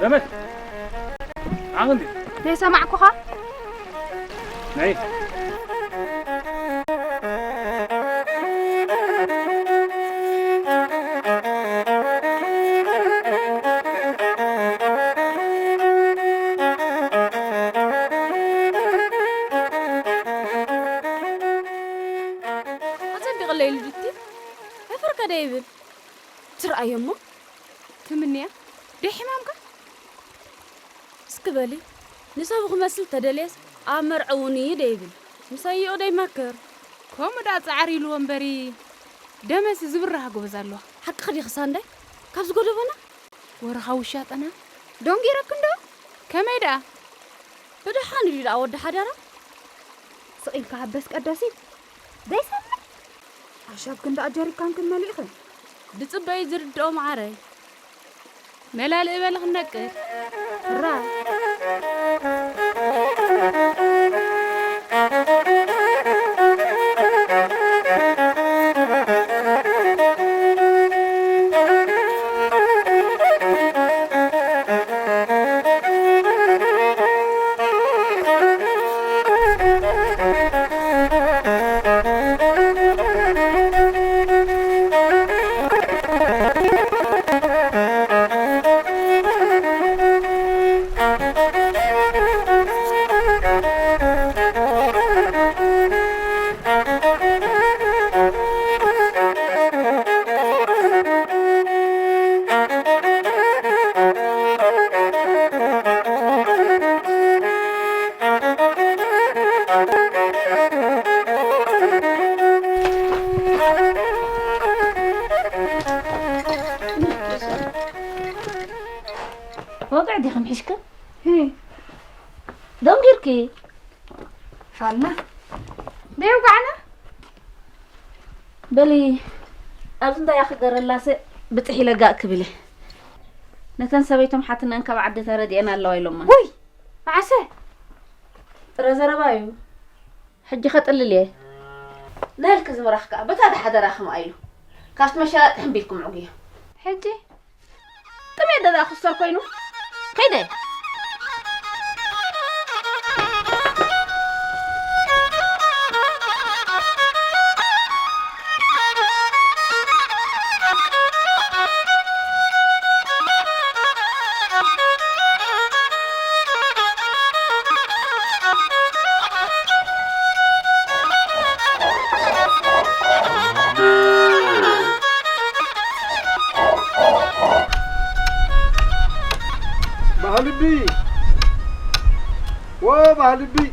لمت عندي ليس معك خا نعم ديفيد ترى يمه تمنيا دي حمامك اسكبلي نسابق مسل تدليس امر عوني ديفيد مسايو داي مكر كوم دا صعري لو ومبري دمس زبرها غبزالو حق خدي خسان داي كابز غدبنا ورخاو شاطنا دونغي ركندو كميدا بدحان لي دا ود حدارا سئل كابس قداسي داي سمع عشاب كنت أجري كان كن مليخن دتصبي زردو معري ملال إبلغ نكر را وقعدي خم حشكة هي دم غيركي حالنا ده وقعنا بلي أظن ده ياخد الرلاسة بتحي لقاء كبلي نتن سويتم حتى ننكب عدة تردي أنا الله يلومن وي عسى رزربايو حجي خط اللي نالك زمرخك بتاع حدا راخم أيلو كاست مشا تحبيلكم عقيه حجي تمي ده خسر كوينو كده بهالبي وبهالبي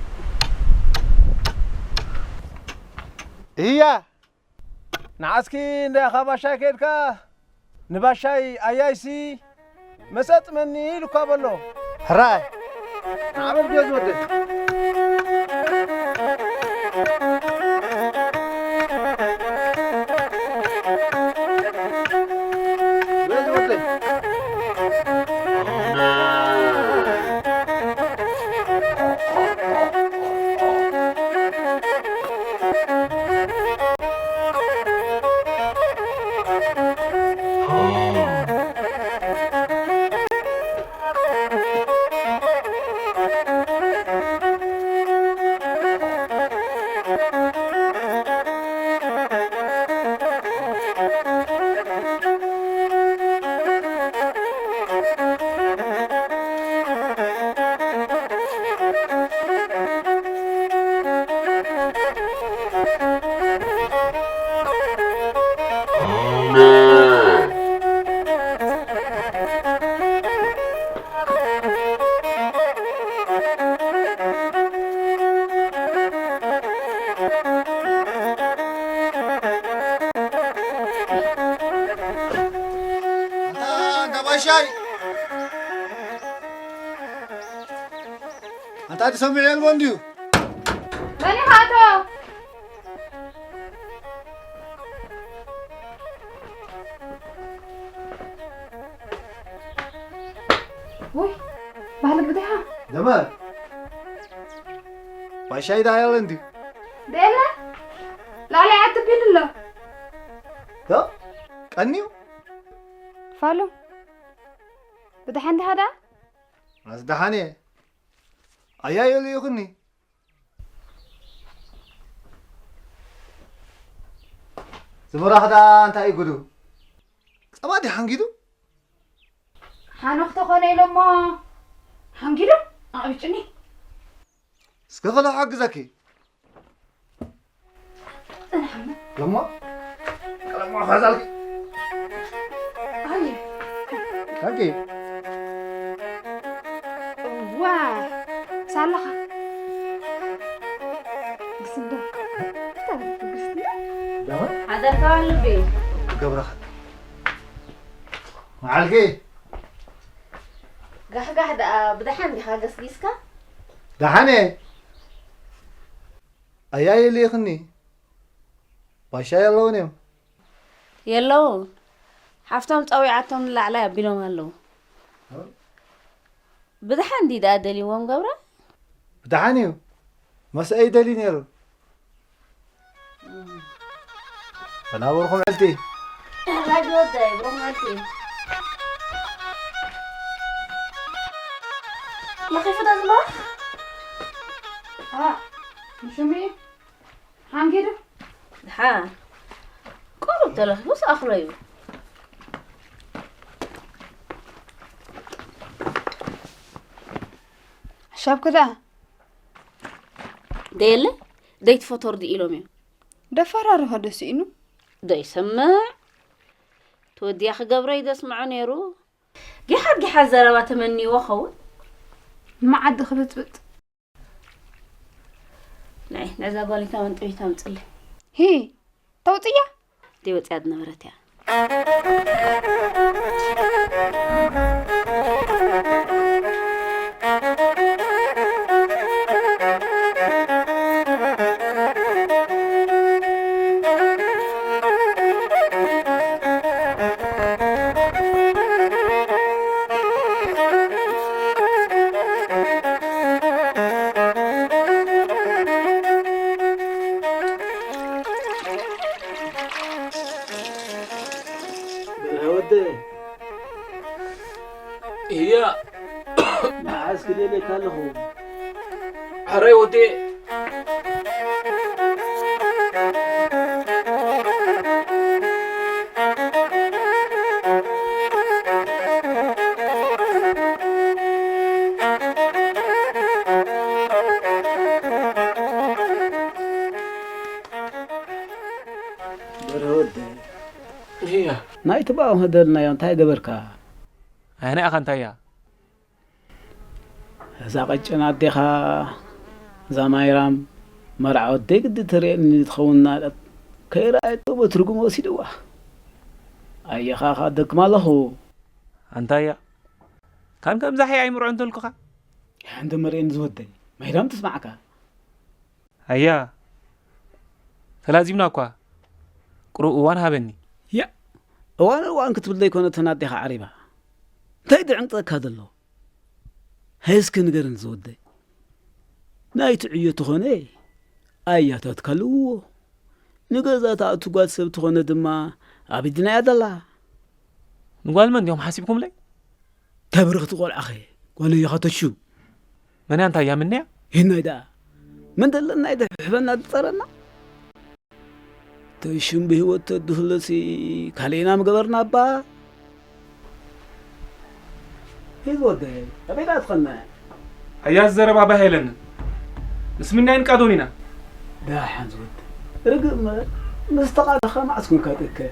هي نعسكي نخباشاي كيدكا نباشاي ايايسي مسط مني لكابلو هراي عمل جوز ودي شاي انت تسمعي البنديو ماني هاتو وي بالك بدها دمار باي شاي دايل عندي ديلا لا لا عتبين الله ها قنيو فالو بدحن هذا أصدحاني أيا يلي يغني زمرا هذا أنت يقولوا أما دي حنجدو حنوخت خوني لما حنجيلو أبيتني سكفلا حق زكي لما خزالك هاي حقي واه صالحة بسندا تعرف بسندا دهون هذا قلبي قبرخ معلكي قح دا بدحن دي حاجة سكيسكا دحاني أيا يلي يغني باشا يلونيم يلو حفتهم طويعتهم للعلا يبينهم هلو بدحن دي دا دليوهم قبرة دحانيو مس أي دليل يرو أنا بروح عيلتي لا جودة بروح مالتي ما خيفة تزمر شمي حنجيلو ها قرب تلخ بس أخريو شاب كده ديلة ديت فطور دي إلومي دفرار هذا سينو داي سمع تودي يا أخي قبري دا اسمع نيرو جحد زربا تمني وخوت ما عاد خبت نعي نعزا قولي تامن طوي تامن تصلي هي توطية دي وتعد نبرتها هي معاس كده لك هلهو حري ودي برود هي ناي تبعو هدرنا يوم تاي قبركا أنا أخنتايا زاقجنا ديخا زمايرام مرعو ديقد تريني تخوننا كيراي تو بترجم وسيدوا اي خا دك مالهو أنتايا كم زحي عمر عند الكخا عند مرين زودي ما يرام تسمعك هيا فلازمنا كوا قرؤ وانا هبني يا وان كتب لي كونه تناديها عريبه تايد عنقك هذا الله هيسك نقرن زودي نايت عيته هنا ايات تكلو نغزات اتقال سبت هنا دما ابدنا يدلا نقول من يوم حاسبكم لي تبرغت قول اخي قول لي خطشو من أنت يا مني هنا دا من دلنا يد حبنا تصرنا تشم بهوت الدهلسي كلينا مقبرنا با هيزودي ابيد ادخلنا هيا الزربا بهيلن اسمنا ينقادونينا دا حنزود رقم مستقاد خمعسكم كاتك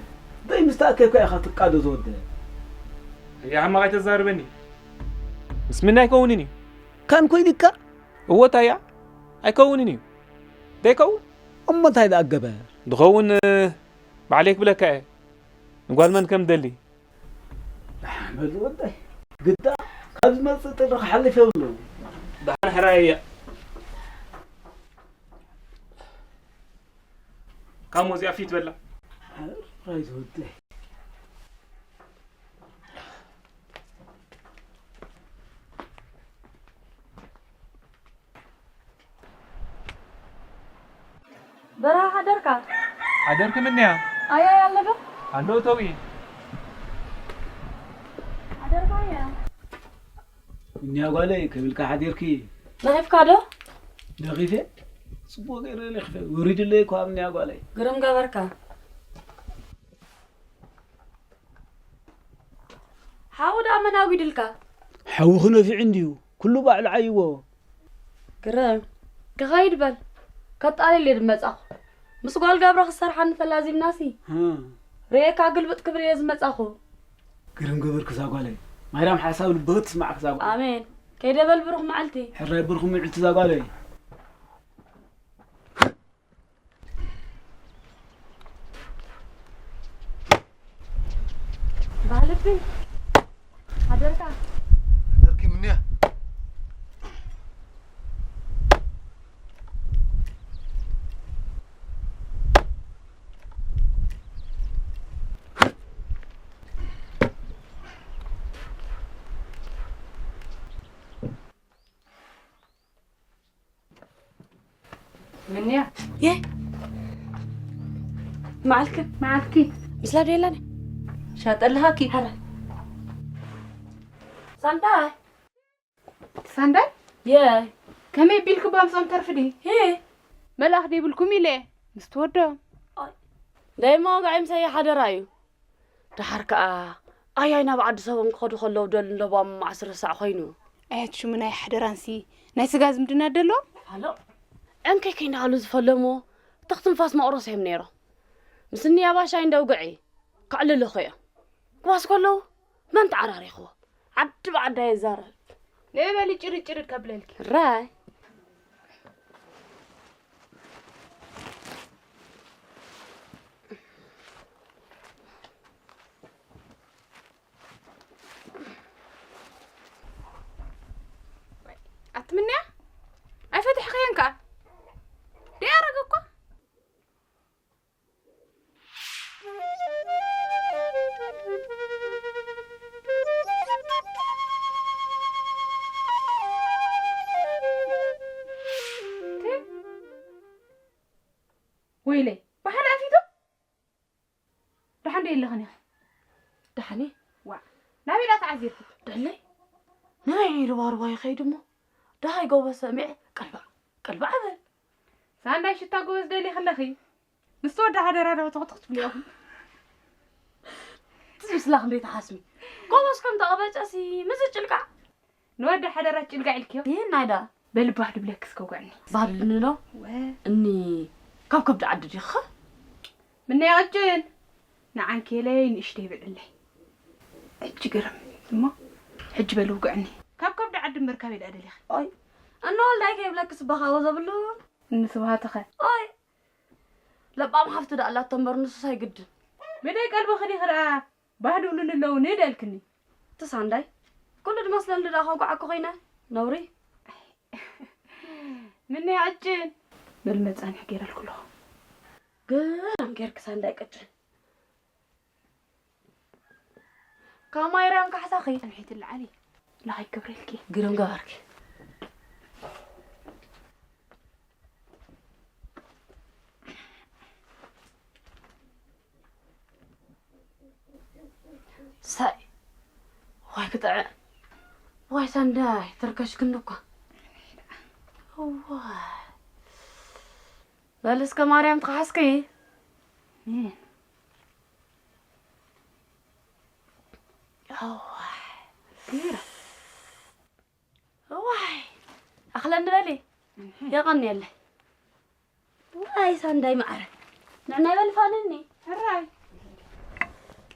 داي مستاكيك يا خاطر قادو زود يا عم غايت الزربني اسمنا يكونني كان كويدك هو تايا أيكونني ديكو أما تايد أقبا دخون بعليك بلك نقول من كم دلي أحمد ودي قد قد ما تطرق حل في ولو دحن حرايا كم وزي فيت بلا رايت ودي براها دركا حضرك مني أيا يلا دو هلو توي حضر بايا እኛ ጓለይ ከብልካ ሓዲርኪ نغيف كادو ደኺፈ ጽቡቕ ገይረ ለኽፈ ውሪድለይ እኳ እምኛ ጓለይ قرم قبركا حاود أمنا ويدلكا ሓዊ ክነፊዕ እንድዩ ኩሉ ባዕሉ ዓይዎ قرم كغايد بل كطالي اللي دمصاخ مس قال قبر خسرحن فلازم ناسي ريكا قلبت كبري لازم مصاخو ግርም ገበር ክሳ ጓለይ ማርያም ሓሳብ ልበት ትስማዕ ክሳ ጓለይ آمين كيدبل بروح معلتي ሕራይ ብርኹም ምዕልቲ ዛ ጓለይ بعلبي حضرتك دركي منيح منيا يه معك مثل ديلاني شاطلها كي هلا سانتاي سانداي ياي كم يبيلكم بامسون ترفدي هي ملاخ دي بالكم يلي مستودو دايما قاعد مسيح حدا رايو تحركا اي نبعد سوم خدو خلو دل لبام 10 ساعه خينو ايت شو مناي حدرانسي ناي سغاز مدنا دلو هلو انكي كاين على زفلمو تختنفاس ما قرص هم نيرو مسني يا باشا ندوقعي كعل له خيا كواس كله ما انت عراري خو عد بعد يزار ليه بالي جري قبلك راي اتمنى اي فتح خيانك دي ارقكو ويلي بحال عفيتو دحان دي اللي غني دحني وا نبي لا تعذيرك دلي ناي روار يا خي دمو داي جو بسمع قلبه عبل سانداي شتا غوز دلي خلخي مستود هذا تخطخت بليهم تسلخ بيت حاسمي قوس كم تقبصي مزجلقع نود حدرات جلقع الكيو ين نايدا بل بواحد بلاكس كوقعني بعد لنلو اني كم تعددي خ من يعجن نعن كيلين اشتي بالله حج قرم ثم حج بلوقعني كم دعد مركب الادلي اي انا والله كيف لك صباحه وزبلون نسبها تخ اي لبام حفت دا الله تنبر نص ساي قد بدي قلبه خدي خرا بعدو لنلو ندلكني تسانداي كل دي مثلا لدا خوقع كوينا نوري من يعجن بالمزان حكير الكل قرم غيرك سانداي قجن كما يرام كحساخي سمحيت العلي لا هي كبريلكي قرم غارك ساي واي قطع واي سانداي تركش كنوكا واي بلس كماريام تخاسكي واي أخلنا بالي يا غني الله واي سانداي معرف نعنا بالفانني هراي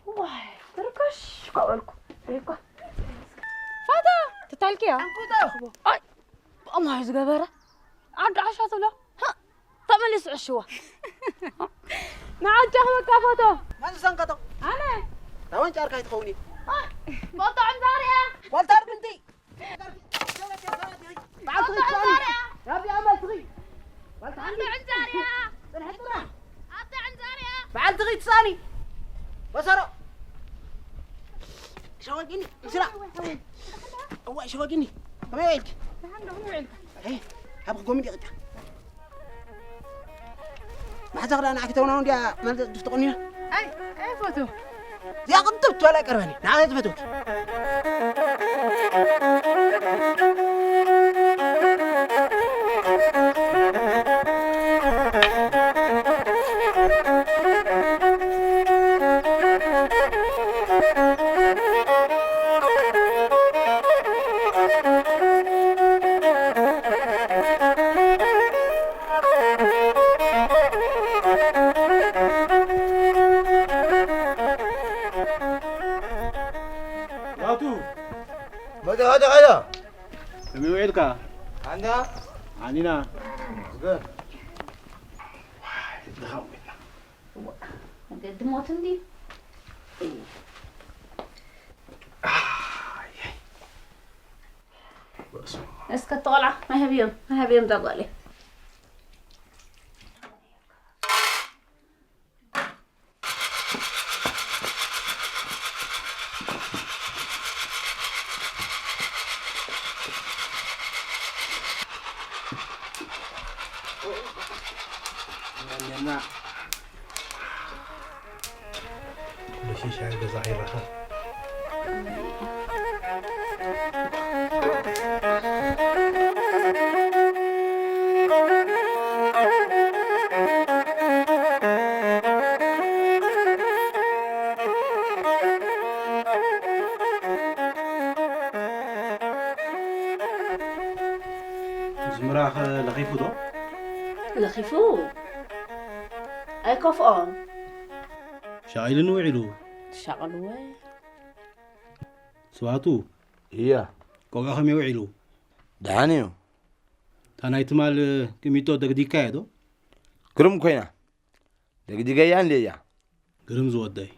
واي تركش قولكم ريكو فاتا تتالكيا اي الله يزغبره عد عشات ولا ها تملس عشوه نعجه مكافته من سنقطو انا لوين جارك تخوني بطع زاريا والدار بنتي بعد تغي يا ابي امل تغي بطع زاريا بطع زاريا بعد تغي تصاني بصرو شواقيني بسرعة أوه شواقيني ما ويلك إيه هبغى قومي دي غدا ما حد أنا عكتونا وندي ما تفتقني أي فوتو يا قطبت ولا قربني نعم تفتوك هذا من وعدك عندها عنينا زين قد موت عندي اسكت طالعة ما هبيهم تقولي كل شيء شايف ظاهرها زمراخ لخيفو دو لخيفو اي كفؤون شايلن وعلو شغلوا سواتو إيه كوغا خمي وعلو دهانيو تانايت مال كميتو دغدي كايدو كرم كوينا دقدي جايان ليا قرم زوداي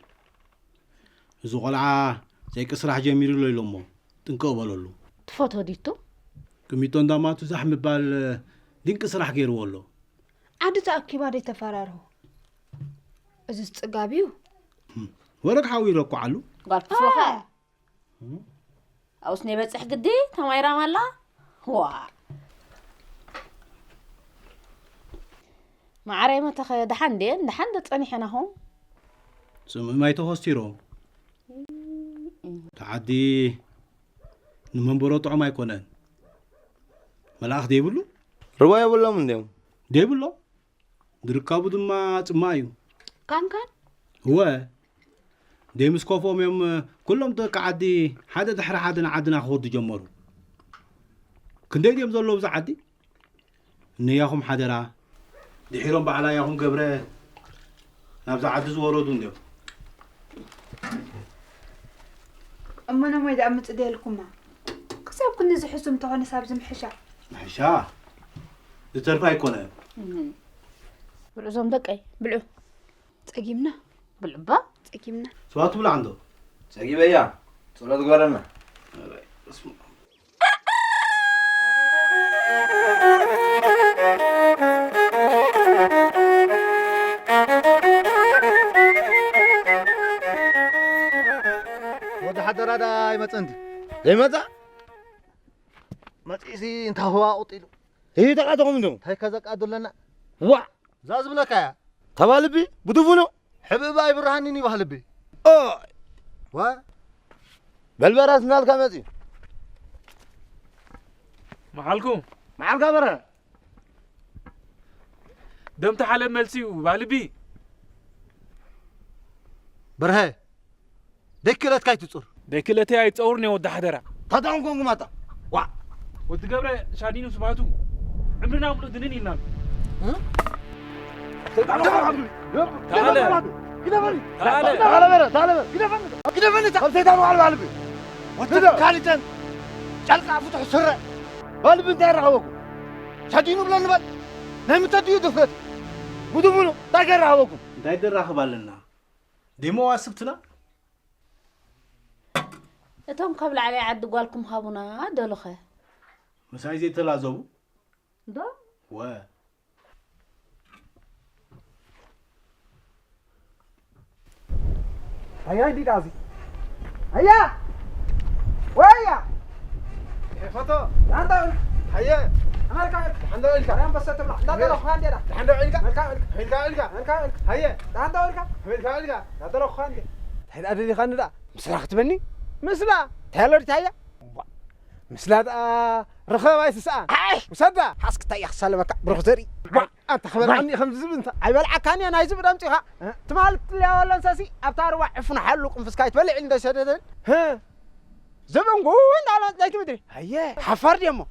زو قلعه زي كسرح جميل له لمو تنكو بالولو تفوتو ديتو كميتو نداماتو زحم بال دينك سرح غير ولو عاد تأكيد بعد تفراره إذا استجابيو ورق حاوي ركو علو قال فسوخه او سني بصح قدي تمايرا مالا وا ما عري ما دحن تصنيحنا هون سم ما يتوستيرو تعدي نمبرو طعم يكونن ملاخ ديبلو روايه ولا من ديم ديبلو دركابو دما صمايو كان هو ديمس كوفوم يوم كلهم تقعدي حدا دحر حدا عدنا خود جمرو كندي ديم زلو بزعدي نياهم حدرا دحيرهم بعلاياهم قبره نابز عدز ورودون ديو أما أنا ما يدعمت إيديلكم كسب كنا زحسهم تعون ساب زمحشة محشا دترفا يكون بلعزوم دقي بلعو تقيمنا بلعبا تقيمنا سوات بلا عنده ساقي بيا صلاة قرنا اسمع وده حد رادا يمتند يمتا ما تيسي انت هو قطيلو هي تقعدهم منهم هاي كذا قعدوا لنا وا زاز بلك يا تبالبي بدفنو حبيبا يبرهانني بحلبي وا بالبراس نال كمزي معالكم مع الكاميرا دمت حالة ملسي وبالبي برهي دكلت كاي تصور دكلتي اي تصورني ود حدرا تدعون كونغ ماتا وا ود قبره شادينو سمعتو عمرنا ملو دنين يلان تعال كده فني خمسة تانو على قلبي وتدا كالتن جلقة فتح سرة قلبي انت رهوك شادينو بلا نبات نعم تديو دفت بدو منو تاكر رهوكم دايد راخبالنا ديمو واسبتنا اتهم قبل علي عد قالكم هابونا دلخه مساي زي تلازو دا و هيا دي دازي هيا ويا فتو انت هيا أمريكا حندو إلك أنا بس تبلع لا تلو خان دينا حندو إلك أمريكا هيا حندو إلك لا تلو خان دي هيدا أدري خان دا مسلا ختبني مسلا تهلر تهيا مسلا رخوا يسسان مسدا حسك تيخ سلمك برخزري أنت خبر عني خمس زبنت عيبال عكاني أنا يزبد أمتها تمالك لا ولا نساسي أبتار وعفنا حلوك انفسكايت بلي عند شددن ها زبن قوين على ذاك مدري هيا حفر يمو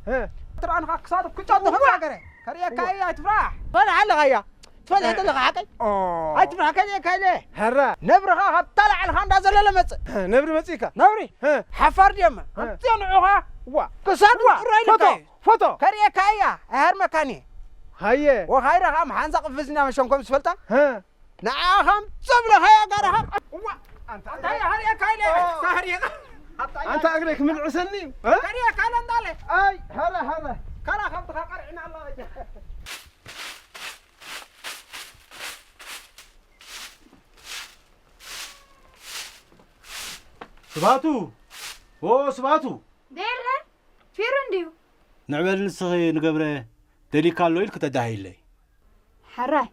ترى أنا كساد كنت أدخل معك كريه كاي تفرح ولا حل غيا تفضل هذا اللي حكي هاي تفرح كاي هرا نبرها طلع الخان زل لمص نبر مصيكا نبري حفر يمو تنعوها وا كساد وا فوتو كريه كاي هر مكاني هيا وخيرها محنزق قفزنا مشونكم سفلتا نعاهم صبر هيا قرها وا أنت هيا كاي أنت أقولك من عسني كريه كان دالي أي هلا كلا خبط قرعنا الله سباتو ديرها فيرنديو نعمل نسخي نقبره دلي كالو إلك تداهي لي حراي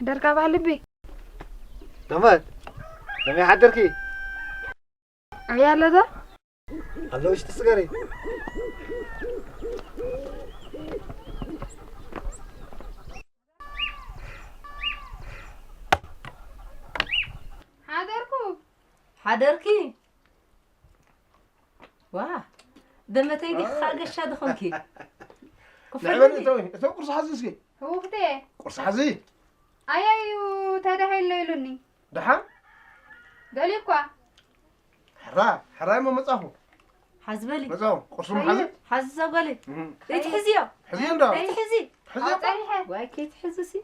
حدرك بالبي تمام لما حدركي عيال هذا الله وش تسقري حدركي واه دمتي دي خاقة شاد خنكي نعمل توي قرص حزيسكي هو كده قرص حزي أيوة تدا هاي الليلوني دحم دولي كوا حرا ما مصاحو حزبلي مصاحو قرص محزي حزة بالي تحزيو حزين ده تحزي أطريحة واي كي تحزسي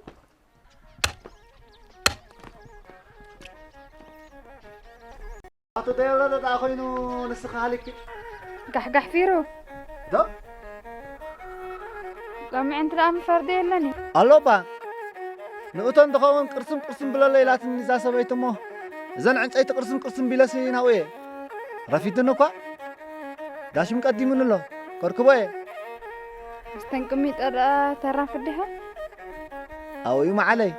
أتداول هذا تأخذينه نسخة عليك قح فيرو ده لما أنت رامي فردي لني الله با نقطن دخون قرصم بلا ليلات النزاع سبيتمو زن عن أي قرصم بلا سين هوي رفيدنا كوا داش مقدمون له كركبه استنكمي ترى فدها أو يوم علي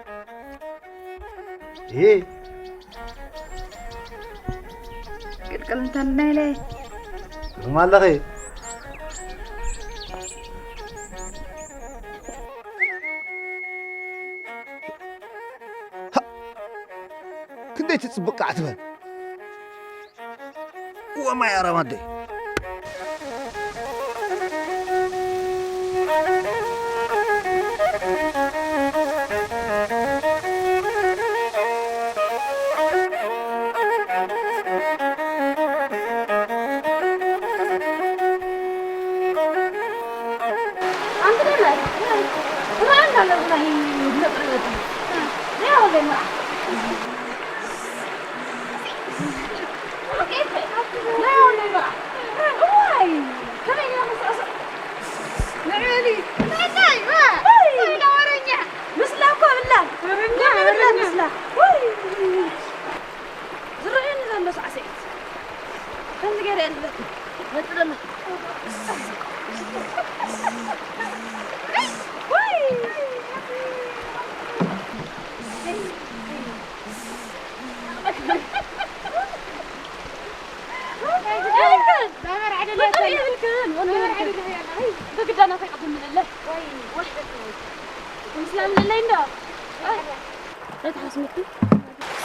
إيه كلام تناي ليه ما لغي كنت تسبق عتبه وما يرى مدي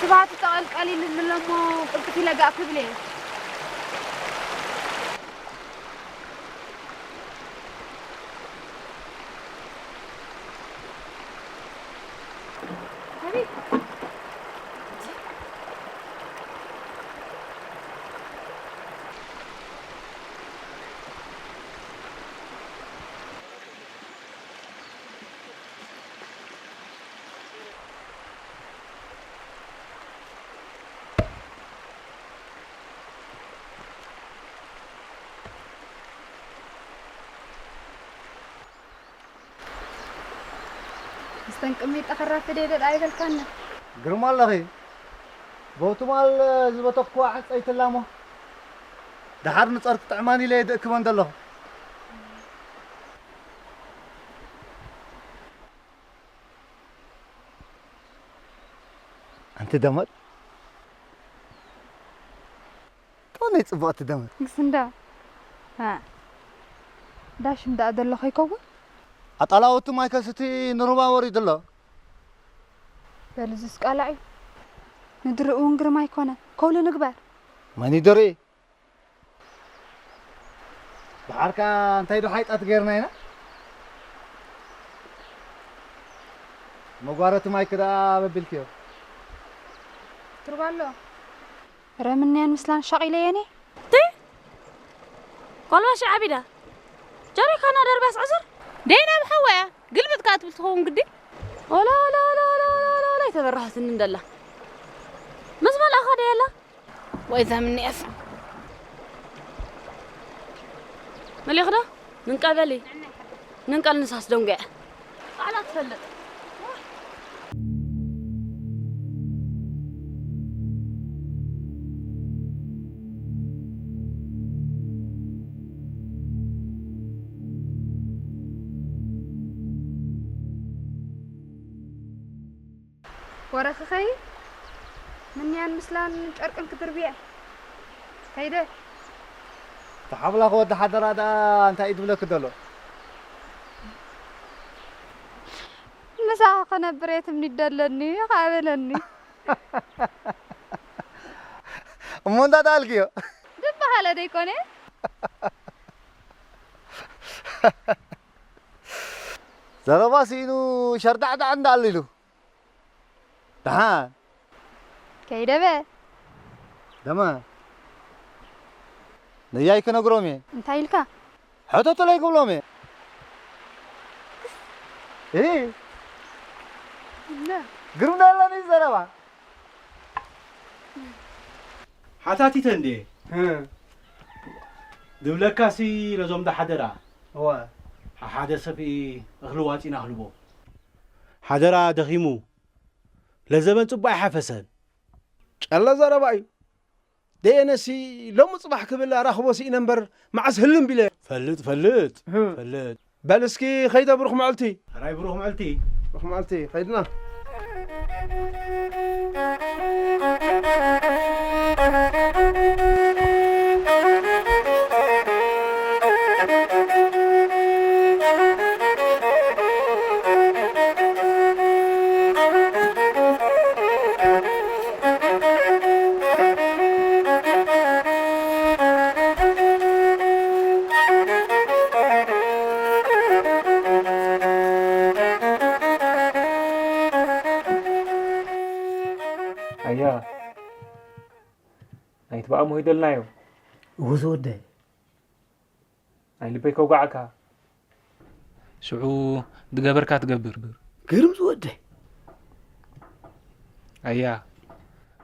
سبعة تقال قليل من لما قلت لقى قبلين مستنقمي تخرفت ديدل ايبلكنا ግርማ ኣለኺ ቦቱማል ዝበተኳ ዓፀይትላሞ ድሓር ንፀርቂ ጥዕማን ኢለ የድእክበን ዘለኹ ኣንቲ ደመድ ጦነይ ፅቡቕቲ ደመድ ግስንዳ ዳሽ ምዳእ ዘለኹ ይከውን ኣጣላውቲ ማይ ከስቲ ንሩባ ወሪድ ኣሎ በልዝስ ቃላዕ እዩ ندري ونقر ما يكون كولا نقبر ماني دري بحركة انت يدو حيط اتغيرنا هنا مقارة ما يكدا ببلكيو تربالو رمنين مثلا شغيلة يعني تي قال ما شعبي ده جاري كان درباس عذر دينا محوية قلبت كاتب تخون قدي ولا لا لا لا لا لا لا يتبرها سنين دله مزمل أخذ يلا وإذا مني أفهم ملي خدا ننقبلي ننقل نساس دونجع على تفلت ورخ خي من يان مسلان شرقن كتربيع هيدا تحبلا خود حضر هذا انت ايد بلا كدلو مساق انا بريت من يدلني قابلني مون دا دالكيو دب حاله ديكوني زرباسينو شردع دا عنداليلو دهان كيدا به دما نياي كنا غرومي انت يلكا حتى طلعي قبلومي ايه لا قرمنا لنا زربا حتاتي تندي دبلكاسي لزوم ده حدرا هو حدا سفي اغلواتي نغلبو حدرا دغيمو لزمن صباح حفسن الله زرباي دينسي لو مصباح كبل راخبو سي نمبر معس هلم بلا فلت بلسكي خيدا بروح معلتي راي بروح معلتي بروح معلتي خيدنا أيا نايت بقى مهيدل نايو وزود أي اللي بيكو قاعك شعو دقابر كاتقبر قرم زود أيا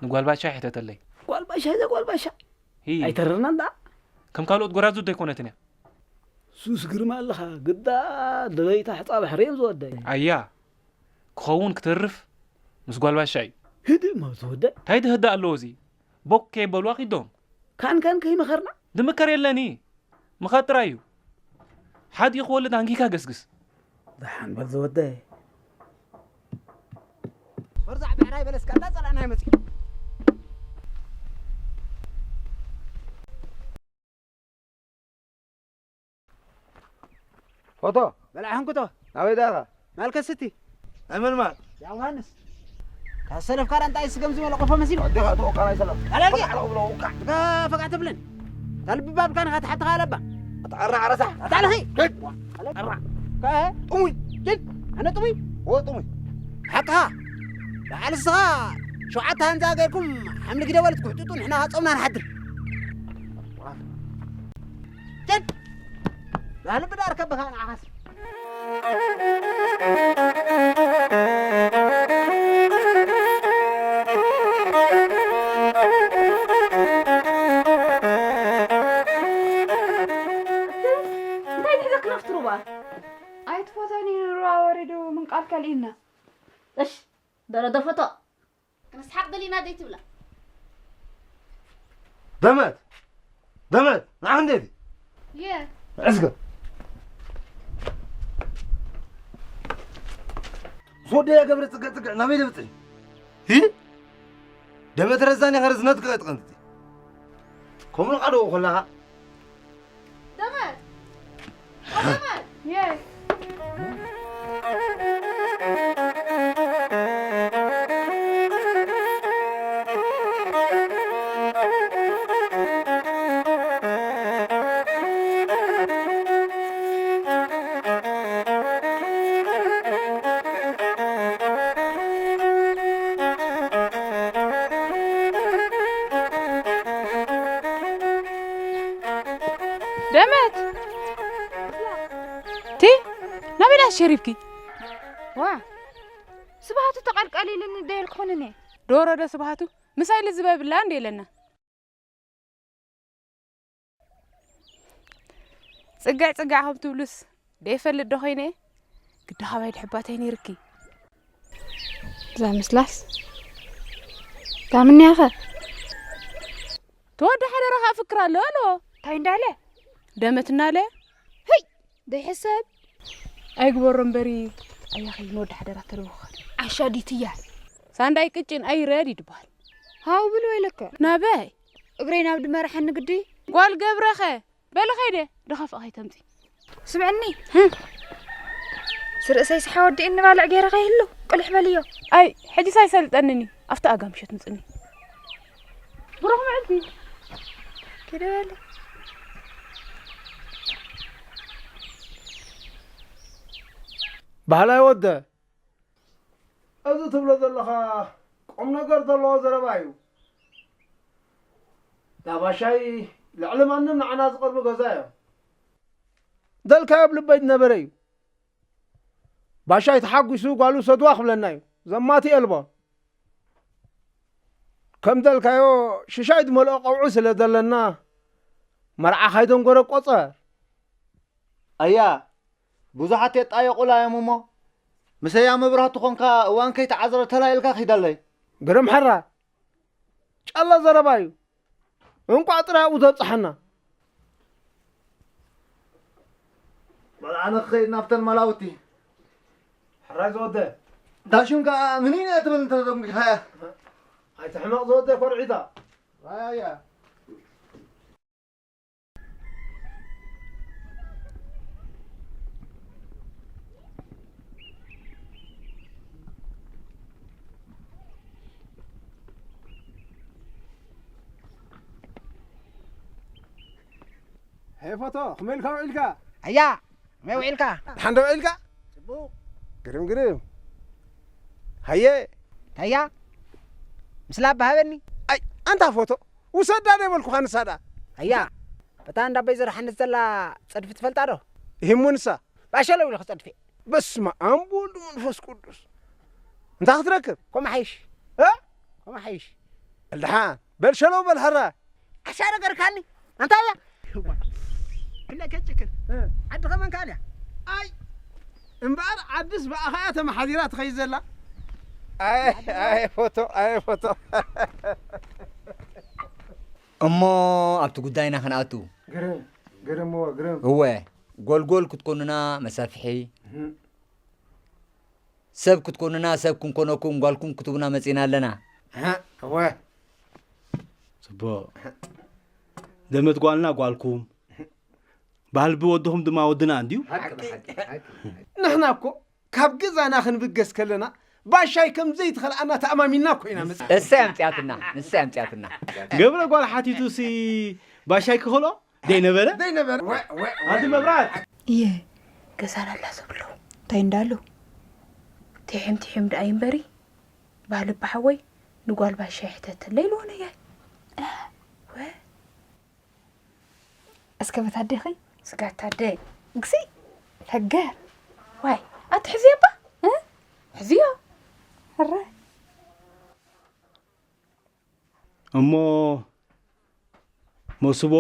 نقول باشا حتى اللي قال باشا هذا قال باشا هي أي ترنا دا كم قالوا تقرأ زود يكونتني سوس قرم الله قدا دليت حطاب حريم زود أيا كخون كترف مس قال باشا هدي ما زود تايد هدا اللوزي بوكي بالواقي دوم كان كي مخرنا دمكر يلاني مخاطر أيو حد يقول لنا هنجيكا قسقس ضحن بالزود فرزع بعراي بلس كذا صلنا يمسي فوتو بلعهم كتو ناوي داغا مالك ستي امن مال يا مهندس كسلف كار انت ايس كم زي ولا قفه مسيل دغا تو كان يسلف على لي على قبلو وقع فقعت بلن قلب باب كان حتى غلبه اتقرع على صح تعال هي قرع كا طمي جد انا طمي هو طمي حقها على الصغار شو عتها انت غيركم حمل كده ولا تقعدوا احنا صومنا نحضر جد لا لا بدي اركبك انا عاصر اي تفوتني نروح وريدو من قال كلينا اش درا دفتو نسحق دلينا دي تبلا دمت نعم ديدي يه عزقة صوت يا قبل تقع نامي دبتي هي دمت رزاني خرز نتقع تقنتي كم نقعدوا كلها دمت يه دمت تي نبي شريبكي وا سبحاتو تقلقلي لن ديل كونني دورو ده سبحاتو مسايل الزباب لا اندي لنا صقع تبلس ديفل الدخينه قد حبايد حباتين يركي زي مسلاس تعملني يا اخي تود حدا راه فكره لا لا تاي نداله دمتنا له هي دي حساب اي غبرم بري اي اخي نود حدا راه تروخ عشاديتيا سانداي كچن اي ريدي دبال هاو بلو لك ناباي اغرينا بد مرح نقدي قال قبرخه بلخيده دخف اخي تمتي سمعني سرق سيس حودي ان بالع غير غيلو قلح مليو اي حجي سايسلطنني افتا اقامشت مصني بروح معدي كده ولا ባህላይ ወደ እዚ ትብሎ ዘለኻ ቁም ነገር ዘለዎ ዘረባ እዩ ዳባሻይ ልዕሊ ማንም ንዓና ዝቐርቢ ገዛ እዮም ደልካዮ ኣብ ልበይ ነበረ እዩ ባሻይ ተሓጒሱ ጓሉ ሰድዋ ክብለና እዩ ዘማቲ የልቦ ከም ደልካዮ ሽሻይ ድመልኦ ቀውዑ ስለ ዘለና መርዓ ካይዶን ጎረ ቆፀር አያ ብዙሓት የጣየቁላ እዮም እሞ مسيا مبرهات خونكا وان كي تعذر تلايلكا خيدالي قرم حرا الله زربايو انكو عطرها وتبصحنا بل انا خير نفتن ملاوتي حرا زوده داشونكا منين يتبل انت دمك هيا هاي تحمق زوده فرعيدا يا هي فتو خميلكا وعيلكا هيا ما وعيلكا حندو وعيلكا قرم هيا مسلاب بهابني اي انت فوتو وسدا دبلكو خنسدا هيا بتان دبي زر حنزلا صدف تفلطارو يهمونسا باشلو لك صدفي بسمع امبول منفس قدس انت هتركب كم حيش ها كم حيش الدحان بلشلو بالحرا عشان غيركاني انت يا كنا كتشكل عد كمان كاليا اي امبار عدس بقى خيات محاضرات خيزلا اي فوتو امو ابتو قداينا خناتو قرم هو قول كتكوننا مسافحي سب كتكوننا سب كنكونكم قالكم كتبنا مزينا لنا ها هو صبو دمت قالنا قالكم ባህል ብወድኹም ድማ ወድና እንዲዩ ንሕና እኮ ካብ ገዛና ክንብገስ ከለና ባሻይ ከም ዘይትኸልአና ተኣማሚና ኮይና መጽ እሰይ ኣምፅያትና ገብረ ጓል ሓቲቱሲ ባሻይ ክኸሎ ደይነበረ ኣዲ መብራት እየ ገዛና ላሰብሎ እንታይ እንዳሉ ትሕም ደኣይ እምበሪ ባህል ባሕወይ ንጓል ባሻይ ሕተት ለይልዎነ እያ اسكبت هديخي سقعت هدي قسي هجار واي اتحزي با ها حزيها الراي እሞ መስቦ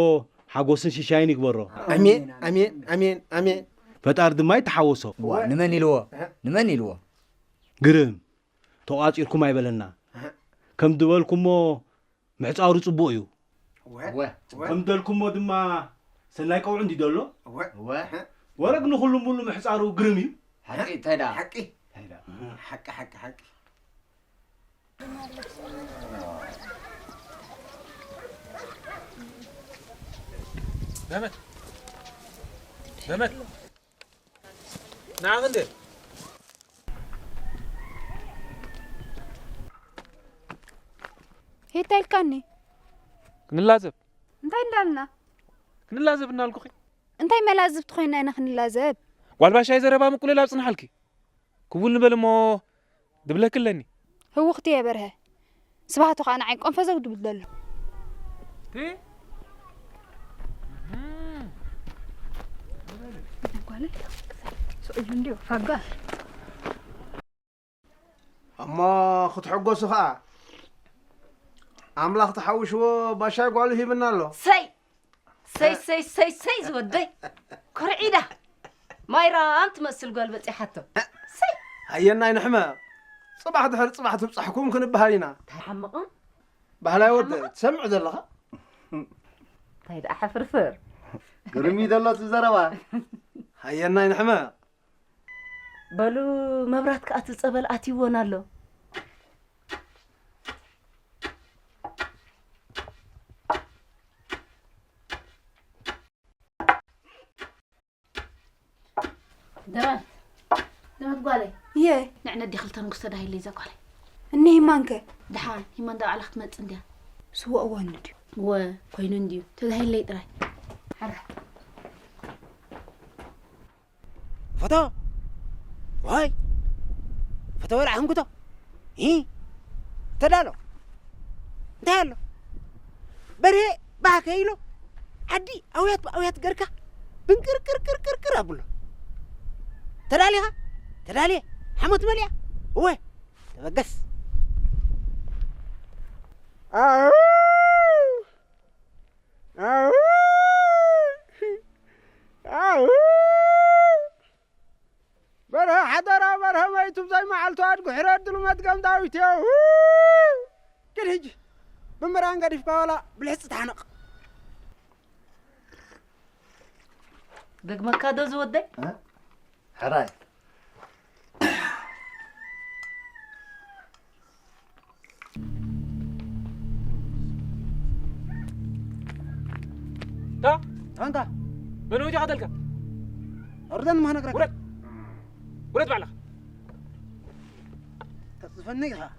ሓጎስን ሽሻይን ይግበሮ ኣሜን ፈጣር ድማ ይተሓወሶ ንመን ኢልዎ ግርም ተቋፂርኩም ኣይበለና ከም ድበልኩሞ ምሕፃሩ ጽቡቕ እዩ ከም ደልኩሞ ድማ ሰናይ ቀውዑ እንዲ ደሎ ወረግ ንኹሉ ሙሉ ምሕፃሩ ግርም እዩ ሓቂ ተዳ حقي حقي مهمت نعم ندير هي تايلكاني كنلازب انتي ندالنا كنلازب نالكو انتي ملازب تخوينا انا خنلازب والباشا يزربا مقول لابس نحلكي كول نبلمو دبلك لني هو اختي يا برها صباحتو انا عين قنفه زود بدل تي قال سؤال نديو فقال اما خد حقوسو خا املاخ تحوشو باشا قالو هيبنا له سي زودي كرعيده مايرام تمثل قال بصي حتى سي هينا نحما صباح دحر صباح تبصحكم كنبهالينا تحمقون بهلاي ود تسمع زلها طيب احفرفر قرمي دلت زربا هينا نحما بلو مبرات كأت تصبل اتي ونالو دمت قالي يه نعنا دي خلتن قصدا هي اللي زقالي اني مانك دحان هيمان دا على ختمت انديا سو اواندي و كوينو نديو تدا هي اللي طراي حر فتو واي فتو ولا عنكتو تدالو بري باكيلو عدي اويات قركا بنكر كر ابلو تدالي حموت مليا وي تبقس برها حضر برها ما يتم زي ما علتو ادقو حراد دلو ما تقام داويت يا كل هجي بمران قريف باولا بالحس تحنق دقمك كادو زودي حراي تا انت من وجه عدلك اردن ما نقرك ولد بعلق تصفني ها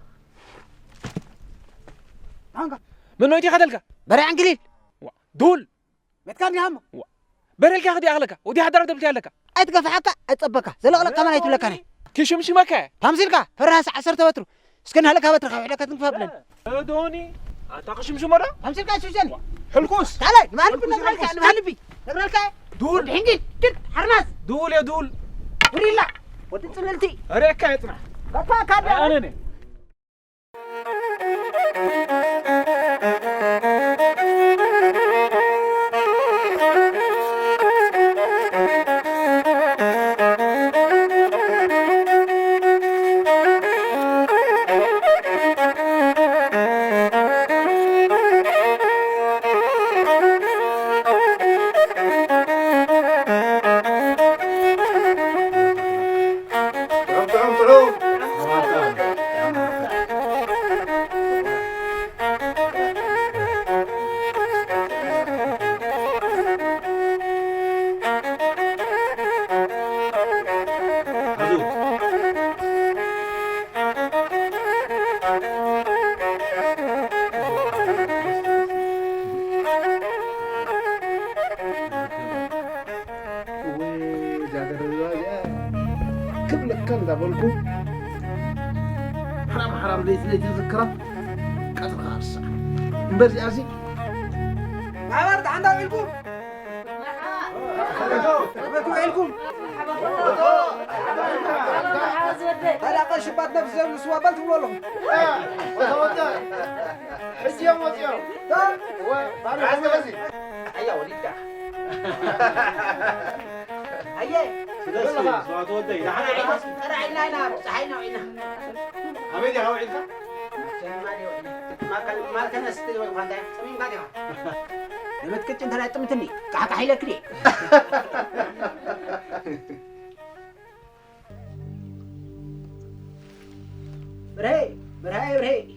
عنك من وجه عدلك بري عن قليل دول متكان يا هم بري لك اخدي اغلك ودي حضرت دبلتي لك اتقف حقا اطبقها زلق كمان ايتو لك انا كيشمشي مكا تمسيلك فرها 10 توتر اسكن هلك هبتر خا كتنفبلن دوني اتاقشمشي مره تمسيلك شو جن حلكوس تعال ما عرف نغلك دول الحين جد حرماس دول يا دول وريلا ودي تسللتي اريكا يطلع كفا كذا انا حرام ليت تذكره قتل خالص مبرزي ارسي عبرت عند عيلكم عيلكم هلا قال شبات نفس السوا بلت والله حسي يوم وزيو عايز غزي هيا وليد هيا سلاسي سوات ودي انا عينا صحينا وعينا أبيدي هوا عيلك ما كان استدي ولا خاندا سمين قاعد لما تكتش أنت لا تمتني كحك حيلك ليه برهي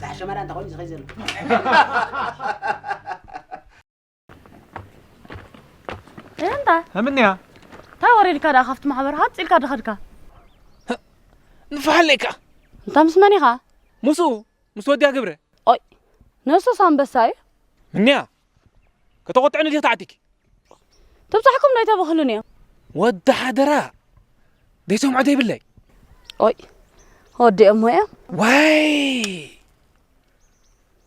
صح شمال أنت خوني صغير أنت همنيا تاوري لك هذا خفت محبر هات إلك هذا خدك نفعلك أنت مسماني خا مس ودي قبره أي نفسه سامبساي منيا كتقطعني لي تعتك تبصحكم لا تبخلوني ود حدرا ديتهم عدي بالله أي ودي أمي واي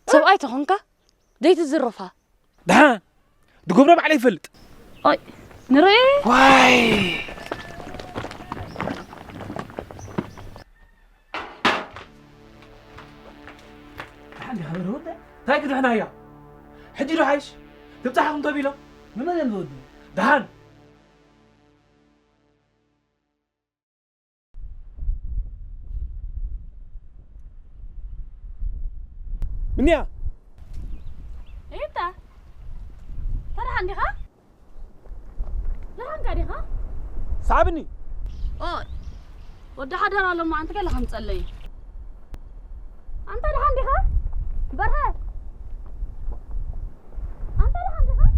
سبعي تخونك ديت الزرفها ده دقبره علي فلت أي نري واي عندي خبر هودا هاي كده هنايا حجي له عايش تفتحهم طبيله من وين هودا دهان منيا أنت ترى عندي خا لا عندي خا صعبني أي ودي حدا لما أنت كله خمس اللي أنت اللي عندي خا برهة أنت اللي عندي خا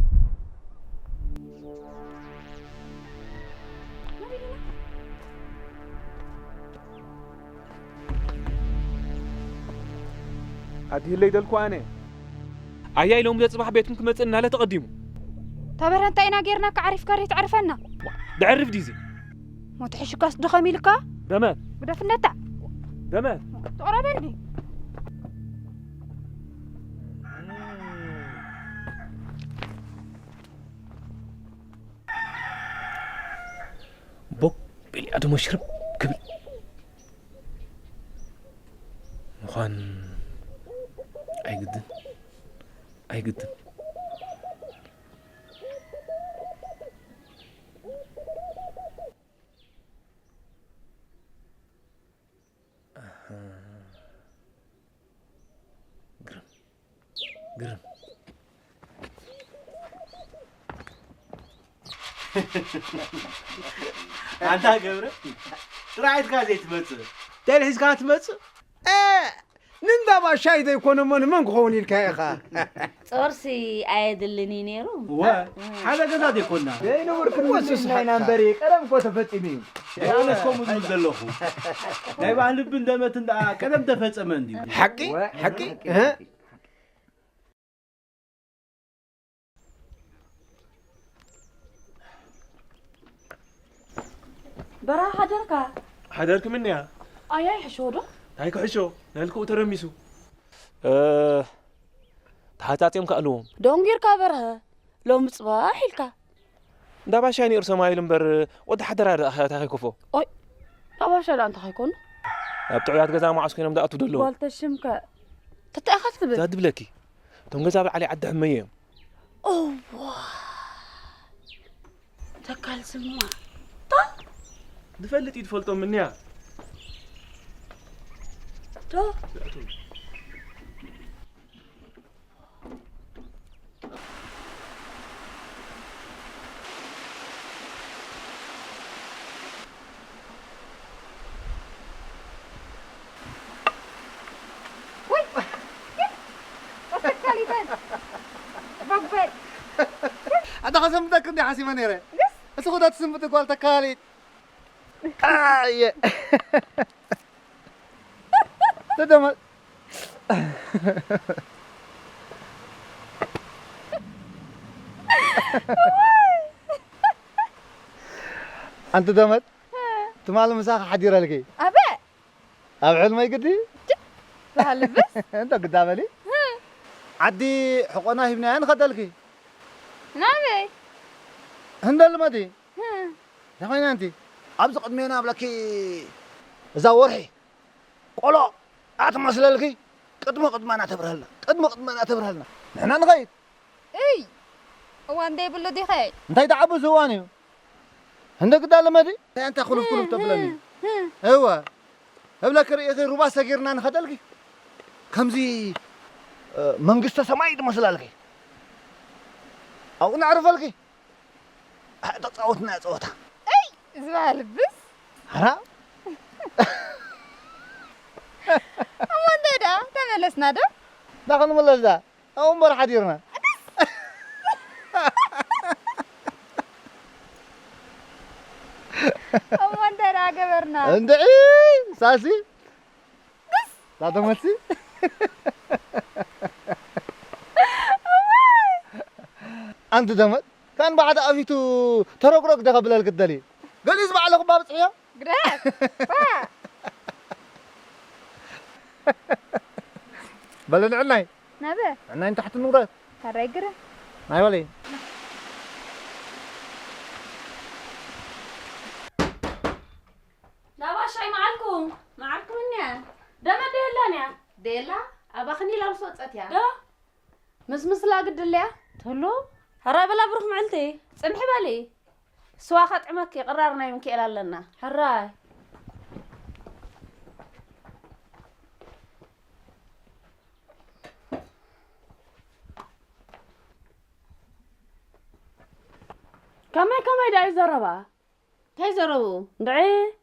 هذه اللي يدلكوا أنا أيا لهم ذا صباح بيتكم كمتنا لا تقدموا تبر أنت إنا غيرنا كعرف كاري تعرفنا دعرف ديزي ما تحش قاس دخمي لك دمان بدا في النتا دمان تقربني بوك بلي أدو مشرب كبل مخان أي جدا قرم أنت قبره رايت كازيت مت تلحس كانت مت نندا ما شايد يكون من خوني الكايخا صورسي عيد اللي نيرو هذا قصاد يكوننا دينو وركن وسسنا نمبري قدم كو تفطمي انا كوم من دلخو لا يبان لب اندمت اندا قدم تفصم اندي حقي برا حدرك مني يا أي حشودو هايك حشو نالكو ترميسو تحاتاتيم كألوم دونجير كابرها لو مصباح لك دابا شاني ارسما يلمبر ود حدر اخياتها كفو أي دابا شال أنت حيكون بتعيات غزا ما عسكرين مدأتو دلو قلت الشمكة تتأخذ بس زاد بلكي تم غزا علي عد حميم أوه تكال سموا دفلت يدفلتو منيا تو هذا خصم ذكرني حاسمة نيرة بس خدها تسمت تقول تكاليت يا تدمر أنت دمت تمال مساحة حديرة لكي أبعد ما يقدي بهاللبس أنت قدام لي عدي حقنا هبنان خدلكي نعم هندل ما دي نفين أنت أبز قدمينا بلكي زورحي قولوا أتمثل لكي قد ما نعتبرها لنا قد ما نعتبرها لنا نحن نغير اي هو عندي بلو دي خير انت يتعبوا زواني هندك قدام ما دي انت خلف تبلني ايوه هبلا كريتي ربع سجيرنا نخدلك كمزي منقسته سماي دمسلالك او نعرف لك هذا صوتنا صوتها اي زبا لبس ها امان دا تملسنا دا داخل ملز دا او مر حديرنا امان دا قبرنا انت ساسي بس لا تمسي أنت دمت كان بعد أفيتو ترقرق ده قبل القدلي قال يسمع لكم باب صحيح قرأت بلن عناي نبه عناي تحت النورات هراي قرأ هاي ولي لا باشاي معكم إني دم ديلانيا ديلا أباخني لابسو تصتيا دا مسلا قد ليا تلو هراي بلا بروح معلتي سمحي بالي سوا خطعمك قرارنا يمكن إلى لنا هراي كمي داي زربا تاي زربو دعي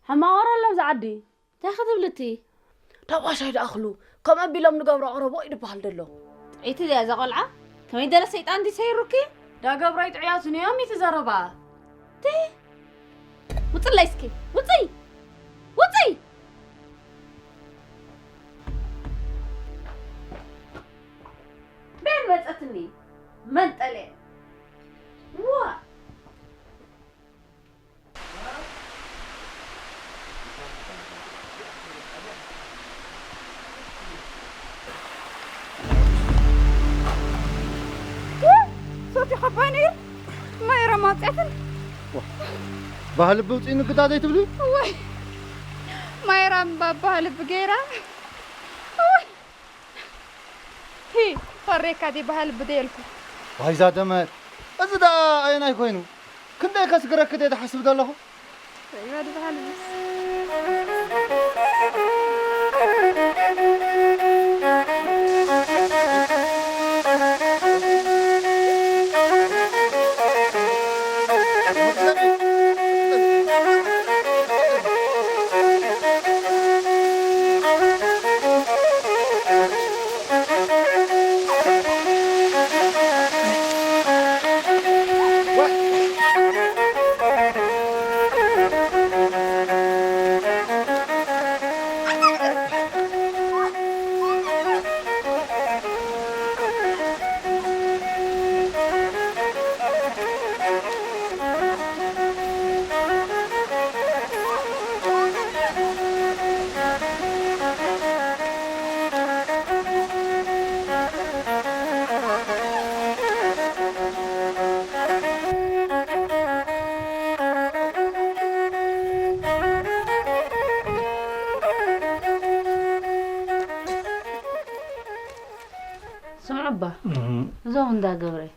حما ورا لا زعدي تاخذ بلتي تباشاي داخلو كم ابيلم نغبر قربو يدبال دلو عيتي يا زغلعه كمي دل سيطان دي سيروكي دا غبراي طعياتن يومي تزربا تي وطلعيسكي وطي بين مصتني من طلع وا صوتي خبانير ما يرى ما تعتل بهلب وصين قطاده تبلي وي ما يرى بهلب غيرا هي فريك هذه بهلب ديلكم واي زادمت ازدا ايناي كوينو كنده كسكرك كده تحسب دلهو ايوه بهلب سمعبا زون دا قبري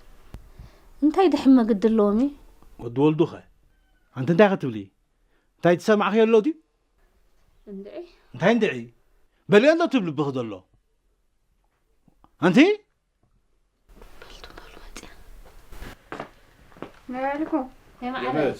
انتي دحما قد اللومي قد ولدوخه انت انتي قتبلي انتي تسمع خير لودي اندعي انتي اندعي بل انت تبلي بخدلو انتي ما عليكم يا معلم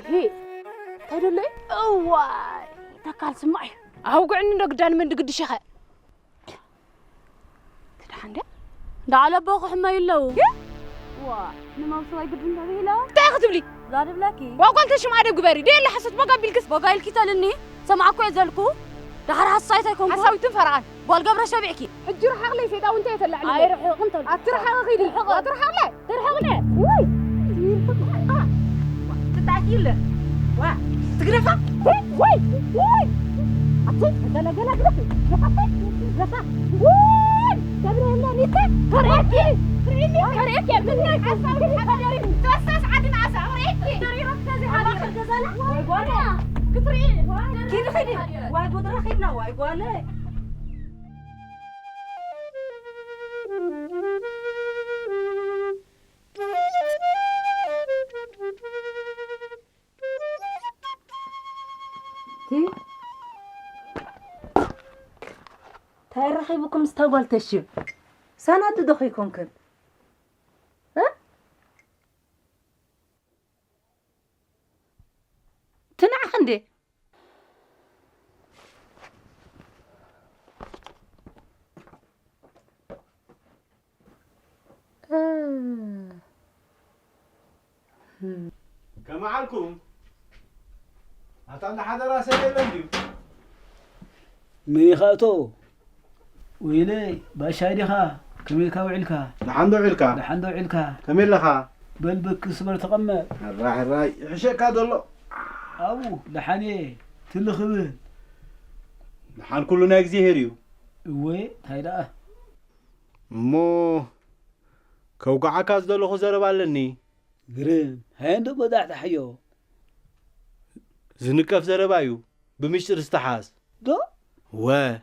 هي تدلي واي تكال سمعي اوقعني نقدان من دقد شخه تدحنده دا على بوخ ما يلو وا نما سواي قد نبيلا تاخذ لي لا دبلاكي وقلت شو ما دب غبري دي اللي حسيت بقى بالكس بقى الكتالني سمعكو يزلكو دحر حصايتكم حساويتن فرعان والقبر شبعكي حجي روح اغلي سيدا وانت يطلع لي اي روح انت تروح اغيدي تروح اغلي ترحقني وي تتعكيله وا تقرفه وي عطيك هذا لا قلق لك وي كبر هنا كريكي كريكي منك توسس عدنا عسى كريكي ركزي على الغزالة واي قولي كتري كيف خدي واي قدر خدنا واي قولي تاي رخيبكم استقبل تشيب سنة دخيكم كن ها تنع عندي كما علكم هتعمل حدا راسه يلنديو من خاطو ويلي باشايدها كميلكا وعلكا لحندو علكا كمل لها بلبك صبر تقمر الراي حشك هذا الله أبو لحني تلخبن لحن كلنا يجزي هريو وي هيدا مو كوقع كاز دلو خزر بالني قرين هندو بدع تحيو زنكف زربايو بمشتر استحاس دو و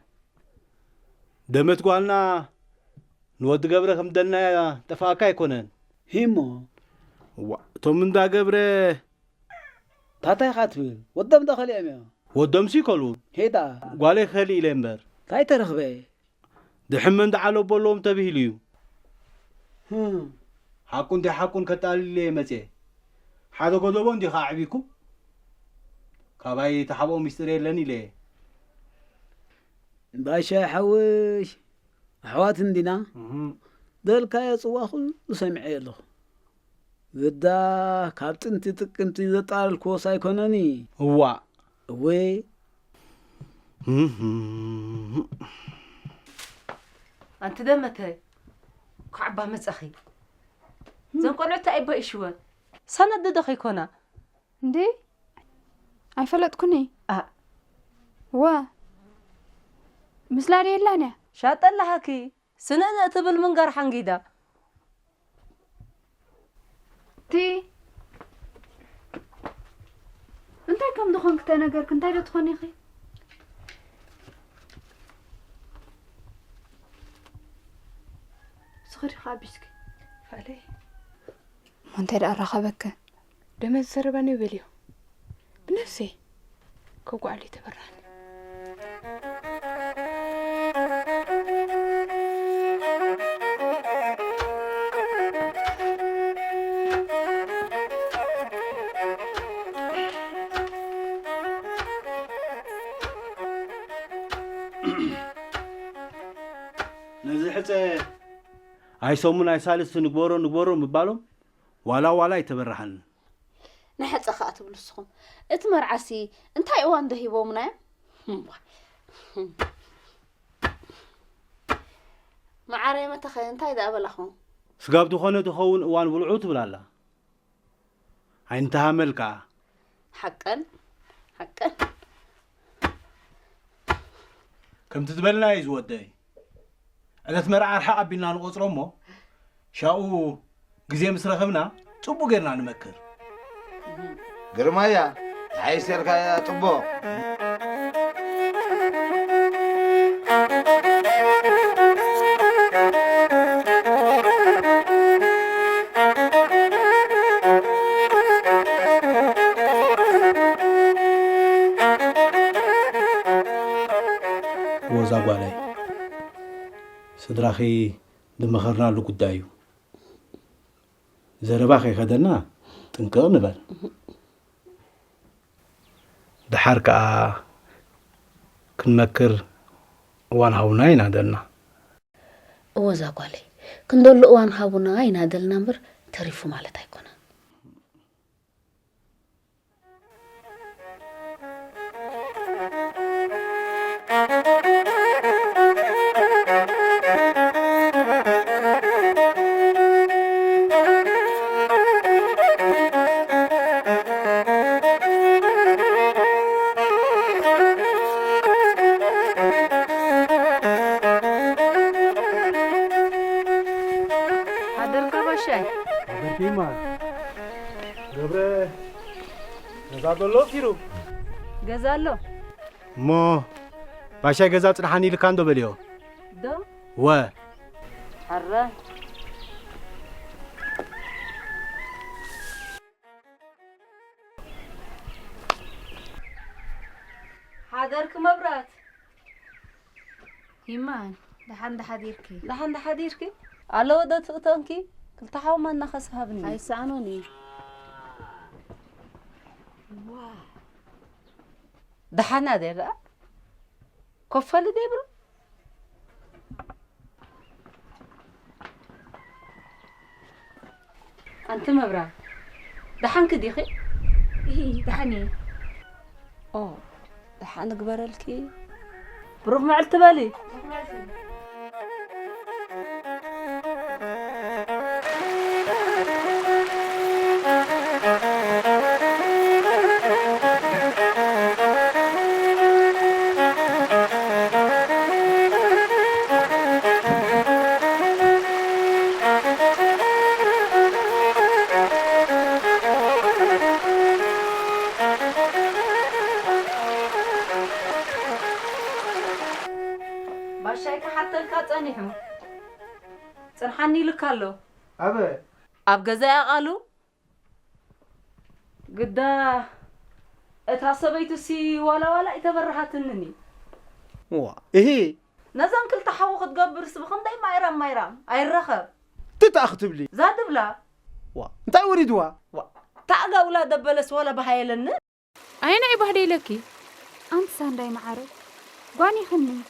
دمت قالنا نود قبره كم دلنا تفاكا يكونن هيمو توم من دا قبره تاتا خاتبل ودم دخل يا ودم سي كلو هيدا قالي خلي لمبر كاي ترخبه دحمن دعلو بولوم تبهيليو حقون دي حقون كتالي لي متي حدا قدوبون دي خاعبيكو كاباي تحبو مستري لني لي باشا حوش أحوات دينا دل كاي صواخل سمعي له غدا كابتن تتكنت يطال كوسا يكونني هو وي أنت دمتي كعبة مسخي زين قلت أي بيشوا سند دخي كنا دي أي فلتكني وا مسلاري لنا شاط الله كي سنة تبل من قرحان جدا تي انت كم دخون كتانا قر كنت عايزة تخوني خي صغير خابسك فعلي ما انت رأى رخبك دم الزرباني بليو بنفسي كوكو علي تبران نزحت اي سومن اي سالس نغبورو مبالو والا يتبرحن نحت أخات بلسخم اتمر عسي انتي اوان دهيبو منا معاري ما تخي انتي دا أبلخون سقاب تخونه تخون وان بلعو تبلالا هاي انتها ملكا حقا كم تتبلنا يزودي أنا تمرع الحق بينا نقصر أمه شاو جزية مسرخمنا صبو غيرنا نمكر قرمايا هاي سيركا يا طبو وزاقوالي صدراخي دمخرنا له قدايو زرباخي خدنا تنكر نبل دحركا كنمكر وان هاونا ينادلنا وزاقوالي كندول وان هاونا ينادلنا بر تعرفوا مالتا يكون حضرك باشاي حضرتي ما قبره نزاد الله كيرو جزالو مو باشا جزات رحاني لكان دو بليو دو و حرة حضرك مبرات إيمان دحان دحاديركي لحن دحاديركي على ودا تقطنكي قلت حاول ما نخسها بني هاي سعنوني دحنا دي بقى كفل دي برو أنت مبرات دحان كديخي إيه دحاني دحان قبرلكي بروح مع التبالي باشايك حتى الكاتانيحو صنحني لكالو أبا أب جزاء قالوا قدا اتحسبيتو سي ولا يتبرحتنني وا إيه نزم كل تحوق تقبر سبخم داي ما يرام أيرخب تتأخذ لي زاد بلا وا أنت أريدوا تعقا ولا دبلس ولا بهايلن أين عبادي لكي أنت سانداي معرف قاني خني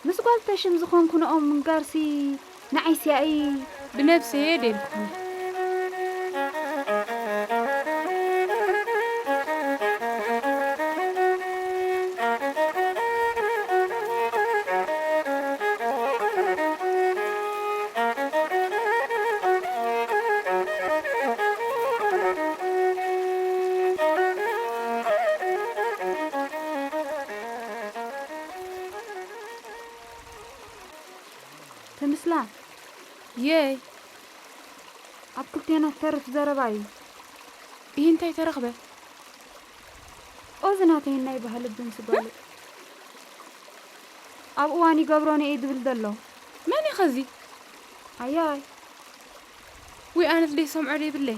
مس قالت شم زخون كنا من قارسي نعيسي أي بنفسي يديلكم تمسلا ياي عبكلتين اخترت زرباي إيه انتي ترغبة أوزناتي هناي بهالبن سبالي أبواني قبروني إيد بالدلو ماني خزي أياي وأنا اللي سمع لي بالله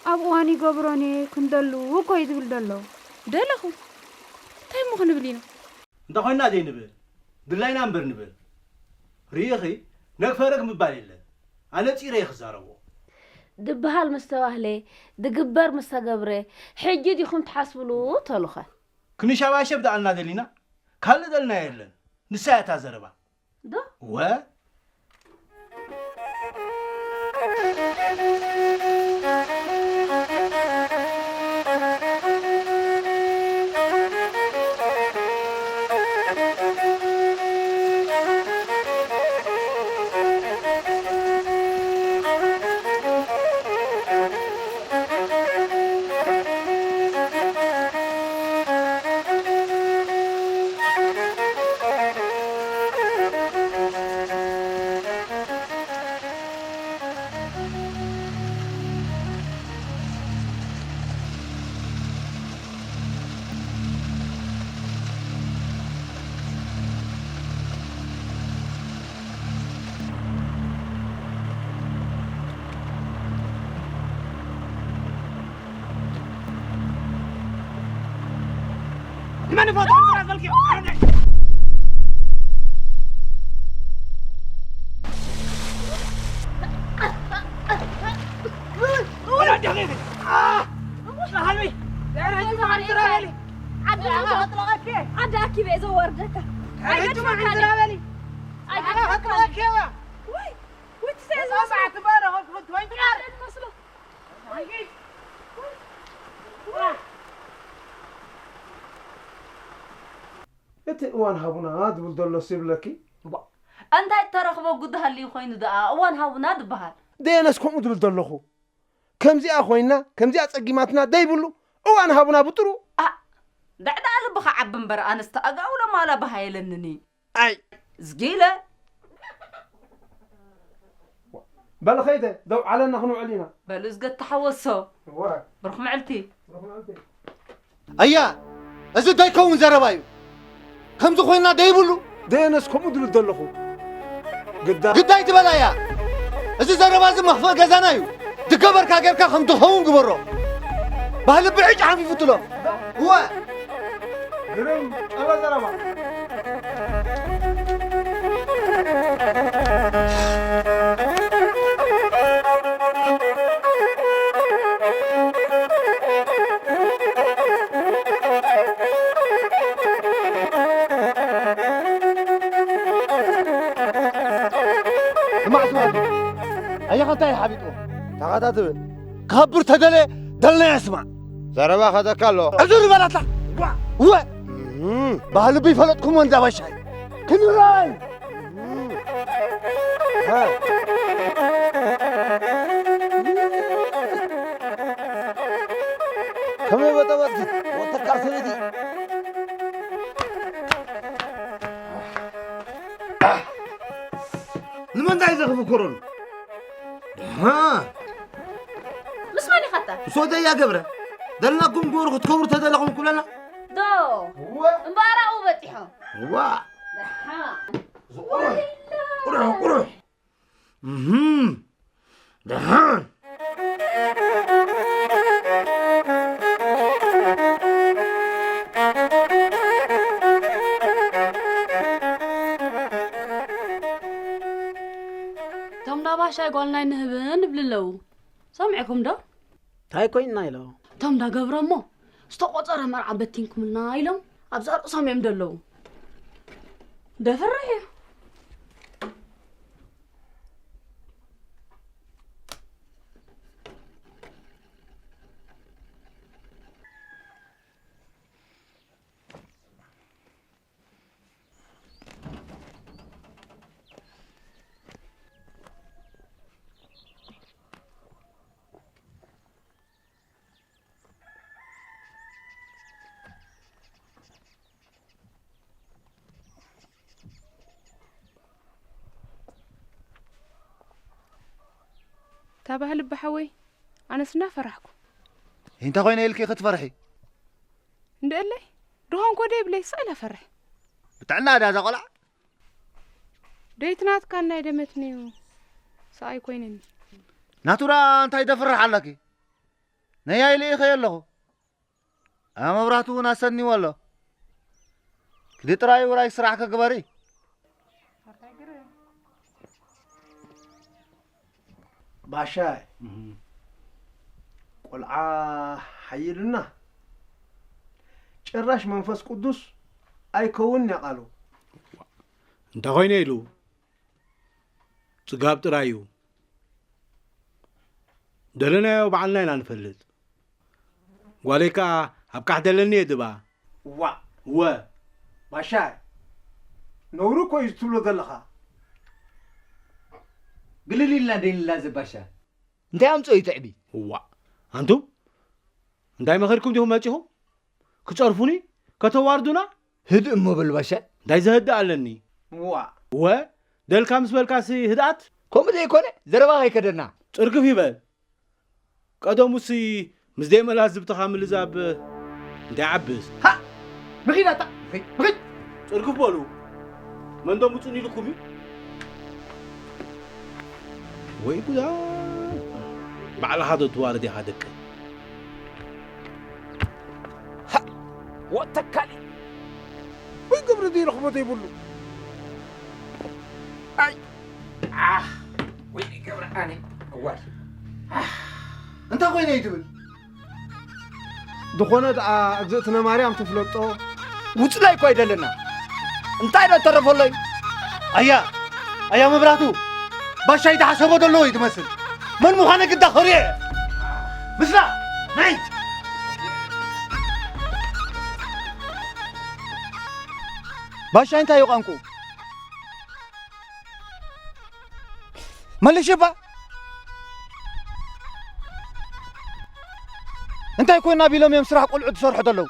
أبواني قبروني كندلو وكو إيد بالدلو دلخو تاي مخن بلينا انت خوينا دي نبل دلاينا نبر نبل ريخي نكفرق مبالي أنا تيري خزارو دبهال مستواهلي دقبر مستقبري حجي دي خم تحاسبلو تلوخه كني شباشب دالنا دلينا كل دلنا يلن نساعتها زربا دو و ماني فاضي عند راس الكيف ولا دقيقة لا هلمي عدا كيف إذا وردك أنت ما عند رابلي أنا هكذا كذا وي تسعز أسعى تبارة هكذا وين تقال المصلو أنت وان هابونا هاد ولدلو سيبلكي أنت ترخبو قدها اللي خوينو دا أوان هاونا دبهال ديناس كم ودلدلخو كمزي أخوينا كمزي أتسقيماتنا دايبلو وان هابونا بطرو دعدا على بخا عبن بر أنا استأقا ولا مالا بهايلنني أي زقيلة بل خيته دو علينا خنو علينا بلوز قد تحوسو ورا برخ معلتي أيا أزيد داي كون زربايو كم زخوينا دايبلو دينس كم دلو دلخو قداي تبلايا أزيد زرباز مخفى جزانايو تكبر كاجر كم تخون قبرو بهل بعيج عم يفتلو هو قرم أبا زربا أيها خطأ يا حبيبي تقعد تقول كبر تدلي دلنا يسمع زربا خذا كله أزور بلاتلا هو بهل بيفلتكم وين زاوي شيء كنو راي ها كم يبتبت وتكاسرتي لمن دايز خبكرون ها مسمعني خطا صودا يا قبره دلناكم قورخ تكبر تدلقون كلنا دو هو مبارا وبطيحو هو دحان قروح دحان توم دابا شاي قولنا نهبن نبللو سامعكم دو هاي كوينا يلو توم دا قبرمو استقوطر مرعا بتينكم لنا إلهم أبزار قصام يمدلو دفرحي تابع لب حوي أنا سنا فرحكم انت خوينا يلكي تفرحي ندقلي روحان كودي بلي سأله فرح بتعنا هذا قلع ديتنات كان نايدمتني ساي كوينني ناتورا انت يدفرح عليك نيا لي خير له اما براتو ناسني والله كدي تراي وراي سراحك كبري باشا قلعة حيلنا ጭራሽ መንፈስ ቅዱስ አይከውን ያቃሉ እንታ ኮይነ ኢሉ ጽጋብ ጥራዩ ደለናዮ ባዓልና ኢና ንፈልጥ ጓሌካ ኣብ ካሕ ደለኒ ድባ ወ ባሻ ነውሩ ኮይ ትብሎ ዘለኻ قليلنا دينلا زباشا انت امصو يتعبي وا انتم እንዳይ መኸርኩም ዲሁ መጪሁ ክጨርፉኒ ከተዋርዱና هد امو بالباشا እንዳይ ዘህድ ኣለኒ ወ ደልካ ምስ በልካሲ ህድኣት كوم دي كونه زربا هيكدنا ጽርግፍ ይበል ቀደሙሲ ምስ ደይ መላስ ዝብተኻ ምልዛብ እንታይ ዓብስ ها بغينا بغي ጽርግፍ በሉ መንዶ ሙጽን ኢልኩም ወይ ጉዳ بعد هذا توارد هذاك وتكالي وين قبل دي رخبتي يقولوا اي وين قبل اني اول انت وين يدبل دخونه اجزتنا مريم تفلطو وصلاي كو አይደለና እንታይ ነው ተረፈለይ ايا مبراتو باش يتحسبوا دلو يتمثل من مخانك الدخرية بسلا ناي باشا انت يقانكو مالي شبا انت يكون نبي لهم يمسرح قلعد صرح دلو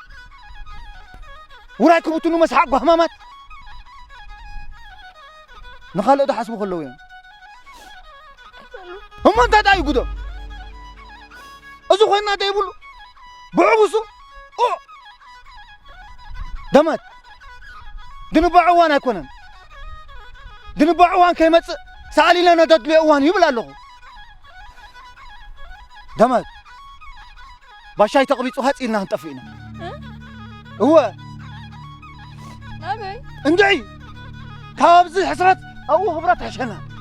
ورايكم بتنو مسحق بهمامات نخلق ده حسبه خلوين هم أنت داي قدام أزو خوينا داي بلو بعوسو أو دمت دنبعوان أكونن دنبعوان كيمت سالي لنا ددلي أوان يبلا له دمت باشاي تقبيصو هاتينا انطفينا هو أبي اندعي كابزي حسرت أو خبرت عشانها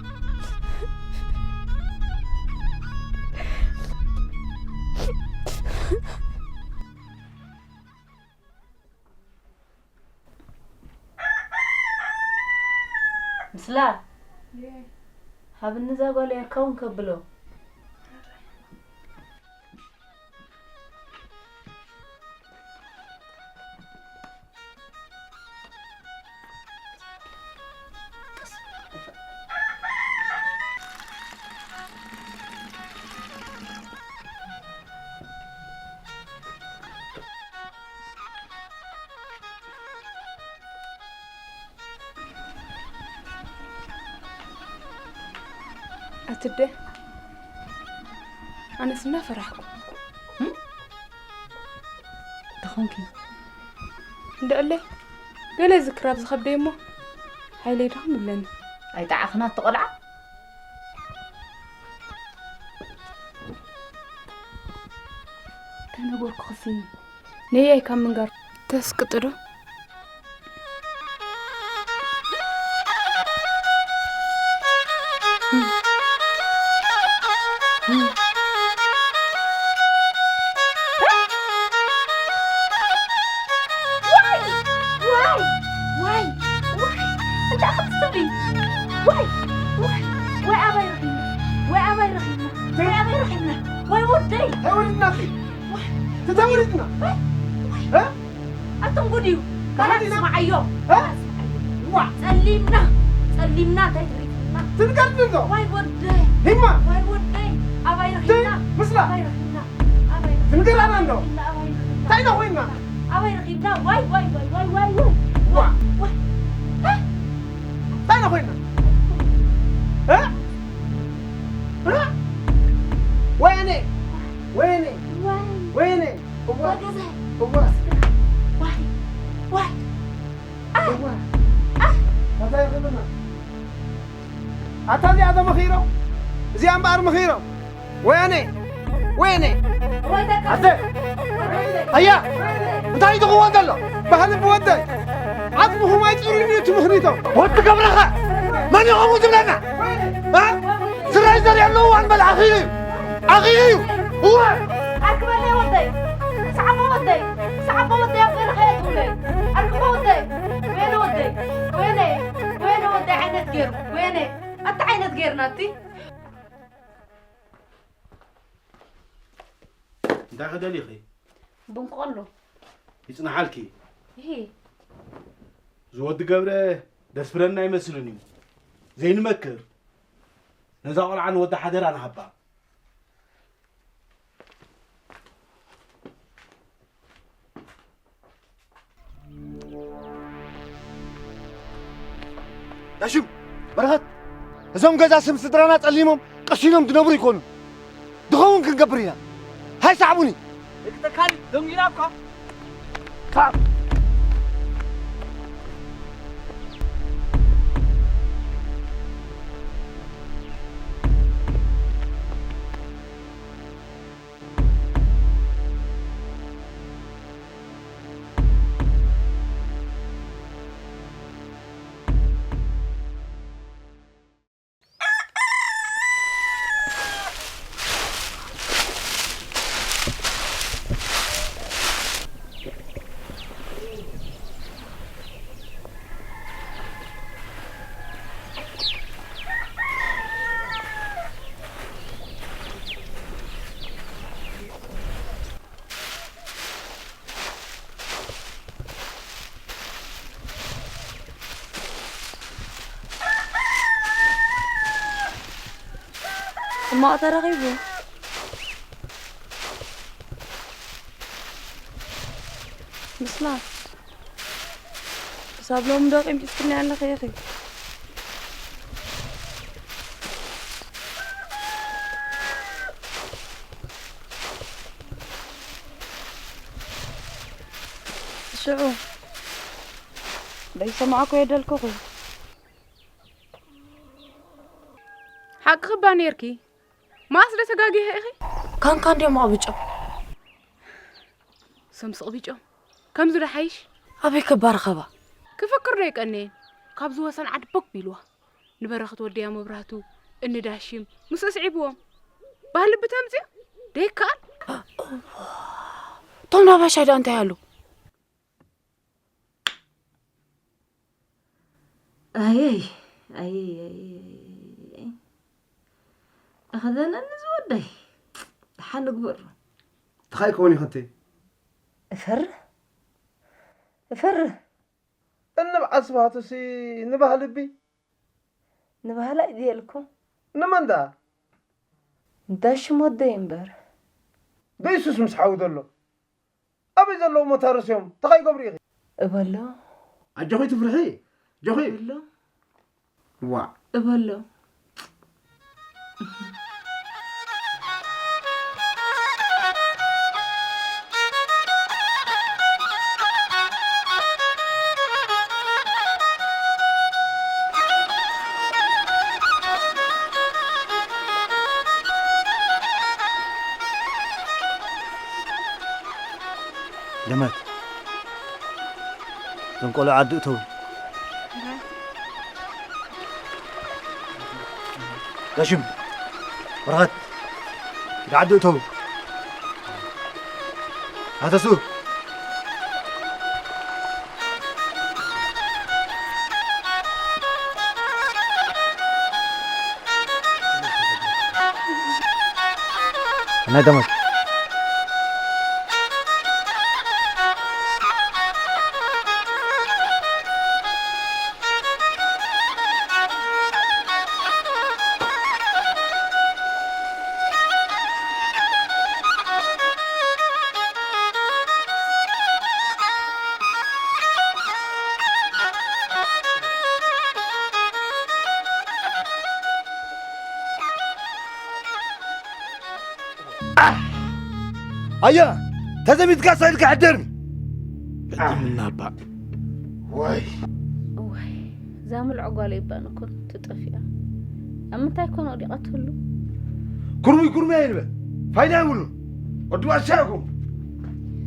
مسلا هاب النزا قال يركون كبلو أتبدأ أنا سمنا فرحكم تخونكي ندقلي قال ذكرى بزخب ديمو هاي لي رحم لنا أي تعخنا تقلع تنقول خصي نية كم من قر تسقطرو سلمنا تايترينا تنقرننا واي ودي هما واي ودي اباي رخينا مسلا اباي رخينا اباي تنقرنا ندو تاينا وينا اباي رخينا واي واي واي واي واي واي واي تاينا وينا ها ها ويني ويني ويني هو هو واي واي هو هذا يخدمنا أتاني هذا مخيرو زي أمبار مخيرو ويني ويني هذا هيا انتهي تقوى دلو بهذا بودي عطبه ما يتقولني تمخنيته وانت قبلها من يقوم تبلنا ها سرايزر يعلو عن بالعخيري عخيري هو أكبر لي ودي صعب ودي أفضل خيط ودي أركب ودي وين ودي عينت غير ويني أنت عينت غير ناتي انت خدالي خي بنقول يصنع حالكي هي زود قبره دسبرنا يمسلني زي نمكر نزاقل عن ودا حدر انا حبا داشم برهت እዞም ገዛ ስም ስድራና ጸሊሞም ቀሺኖም ድነብሩ ይኮኑ ድኸውን ክንገብር ኢና ሃይ ሰዕቡኒ እክተካል ደንጊራካ ካብ ما ترغيبه مسلا صاب لهم داقم تسكني على خيخي شعو ليس معك يدلكو حق خبانيركي ما أصل سجاجي هاي كان ديوم أبيجو سمس أبيجو كم زر حيش أبي كبار خبا كفكر ليك أني كابزوا سن عد بق بيلوا نبرخت وديا مبرهتو إن داشيم مس أصعبهم بهل بتمزي ديك كان تونا باش هيدا أنت هالو أي أخذنا نزودي حنقبر تخيل كوني خنتي فر إن بعصباتو سي نبه لبي نبه لا ديالكم نمن دا داش مودي ينبر بيسوس مسحاو دلو أبي زلو متارسيوم تخيل قبريغي أبلو أجوخي تفرحي جوخي أبلو وا أبلو جمال نقول عدوتو داشم برغت عدوتو هذا سوق أنا دمك أيا تزمي تقاس هيك حدرني من نابا واي زامل عقالي بان كنت تطفيا أما تايكون ودي قتلو كرمي يلبا فاينا يقولوا ودوا أشياءكم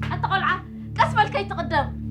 حتى قلعة كسب الكي تقدم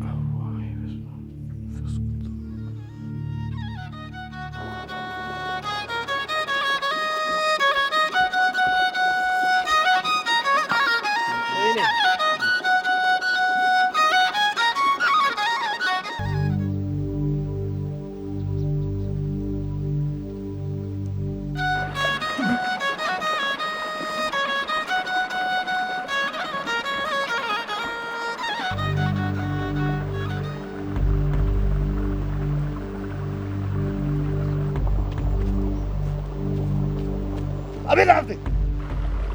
أبي لعبتي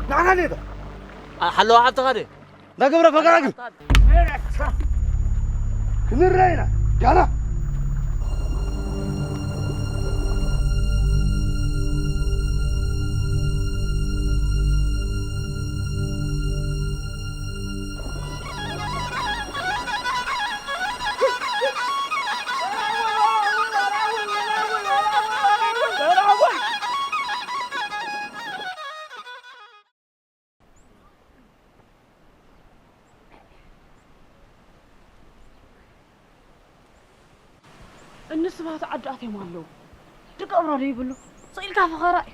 نعم هذا حلو عبد غادي لا قبره فقراك كل الرينا يلا النسبة عداتي مالو تقبروا لي يقولوا صيل كاف خراء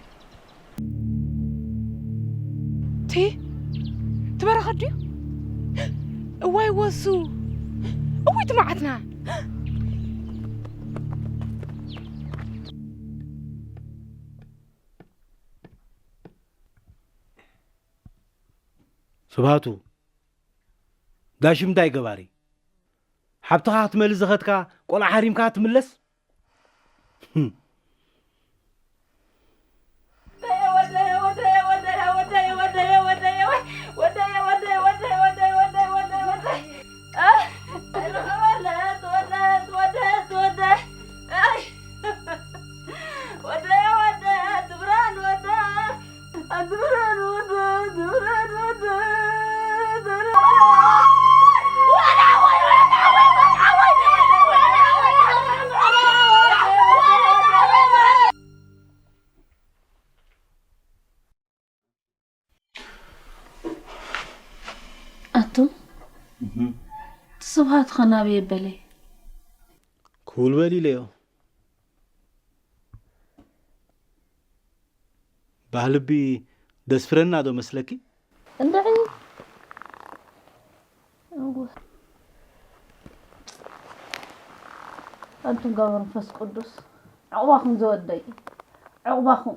تي تبرا خدي واي وسو اوي تمعتنا سبهاتو داشم داي قباري حبتها تملس زختك قولع حريمك تملس ولا تصبحات خنابي بلي كول بالي ليو بهلبي دسفرنا دو مسلكي اندعي أنتم قبر نفس قدس عقباكم زودي عقباكم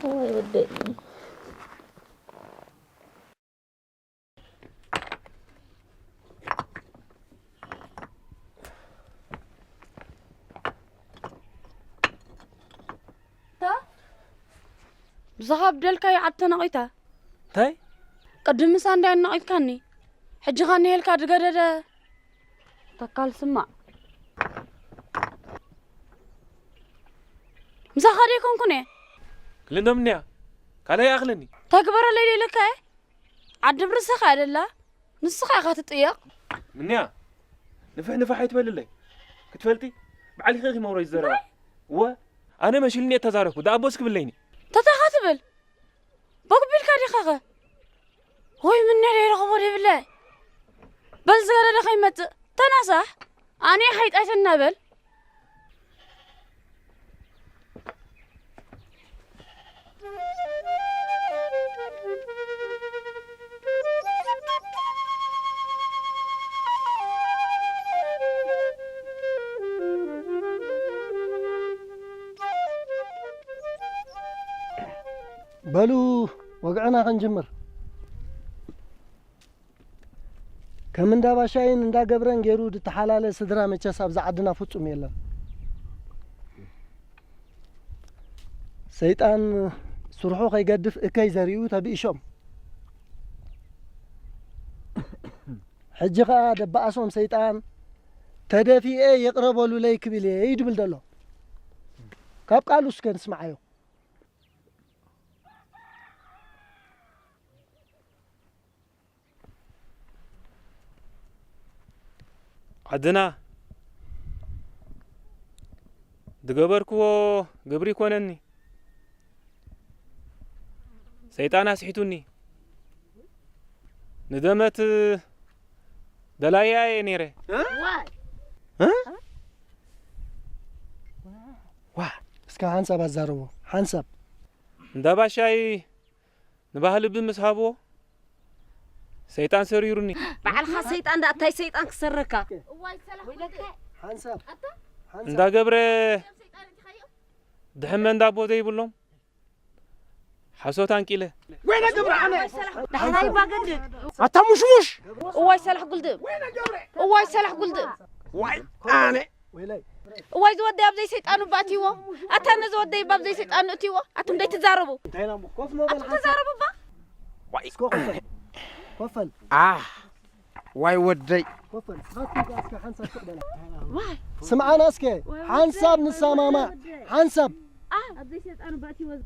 هو يودي بزغاب دلكا يعطنا قيتا تاي قدم ساندي أنا قيتكني حجي غني هلكا دقدد تكال سمع مسخريكم كني كلنا منيا كلا أغلني تكبر الليل لك عد برسخ عدلا نسخ أخات تطيق منيا نفح يتبل لي كتفلتي بعلي خيخي موري الزرع أنا ماشي لني أتزارك ودا أبوسك بالليني تتخاتبل بقبل كاري خاخه هوي من نري رغبوري بالله بل زغر لخيمة تناصح أنا حيت أيت النبل بلو وقعنا خنجمر كم ندا باشاين ندا قبرن غيرو دتحلاله سدرا مچس ابز عدنا فصوم يلا سيطان سرحو خيقدف اكاي زريو تبيشوم حجقا دباسوم سيطان تدفي اي يقربولو ليك بلي يدبل دلو كاب قالوس كن اسمعيو عدنا دقبركو قبري كونني سيطان اسحيتوني ندمت دلايا نيري واه اسكا حنسب ازاربو حنسب ندابا شاي نباهل بمسحابو سيطان سريرني بعل خا سيطان دا تاي سيطان كسركا حنسب ندا قبره دحمن دابو زي بلوم حسوتان كيله وين قبر انا دحناي باقدد اتمشمش واي سلاح قلدم واي سلاح قلدم واي انا ويلي واي زودي ابزي سيطانو باتيو اتانا زودي بابزي سيطانو تيو اتم داي تزاربو انتينا كوف مو بن تزاربو با واي كفل واي ودي كفل هاتي اسكا حنسب تقبل واي سمعنا اسكي حنسب نساماما حنسب ابزي سيطانو باتيو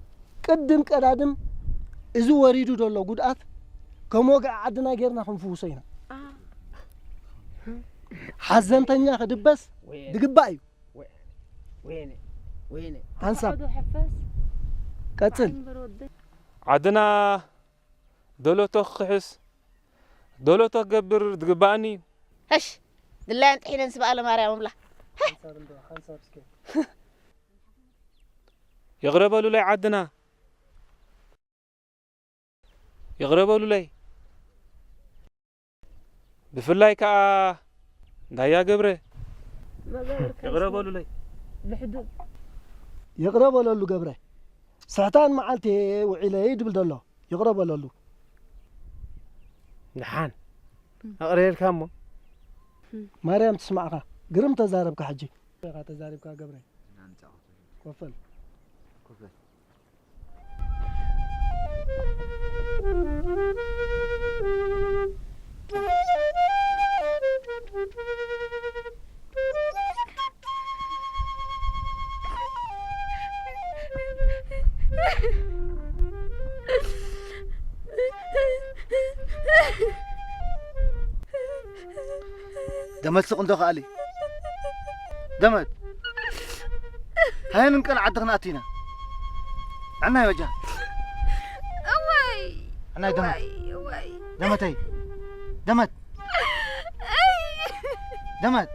قدم قدادم ازو وريدو دولو غدات كموغا عدنا غيرنا خنفوسينا حزنتنيا خدبس دغبايو وين حنسب قتل عدنا دولتو خحس دولتو قبر دغباني هش دلا انت حين نسبق على مريم مبلا حنسب سكي يغربوا لي عدنا يغربوا لي بفلاي كا دايا قبره يغربوا لي بحدود يغربوا له قبره ساعتان معلتي وعلى يدبل دلو يغربوا له نحان اقرير كامو مريم تسمعها قرم تزاربك حجي تزاربك قبره كفل دمت سقندو خالي دمت هاي ننقل عدغنا اتينا عنا يا وجه أواي عنا دمت أواي دمت هي دمت دمت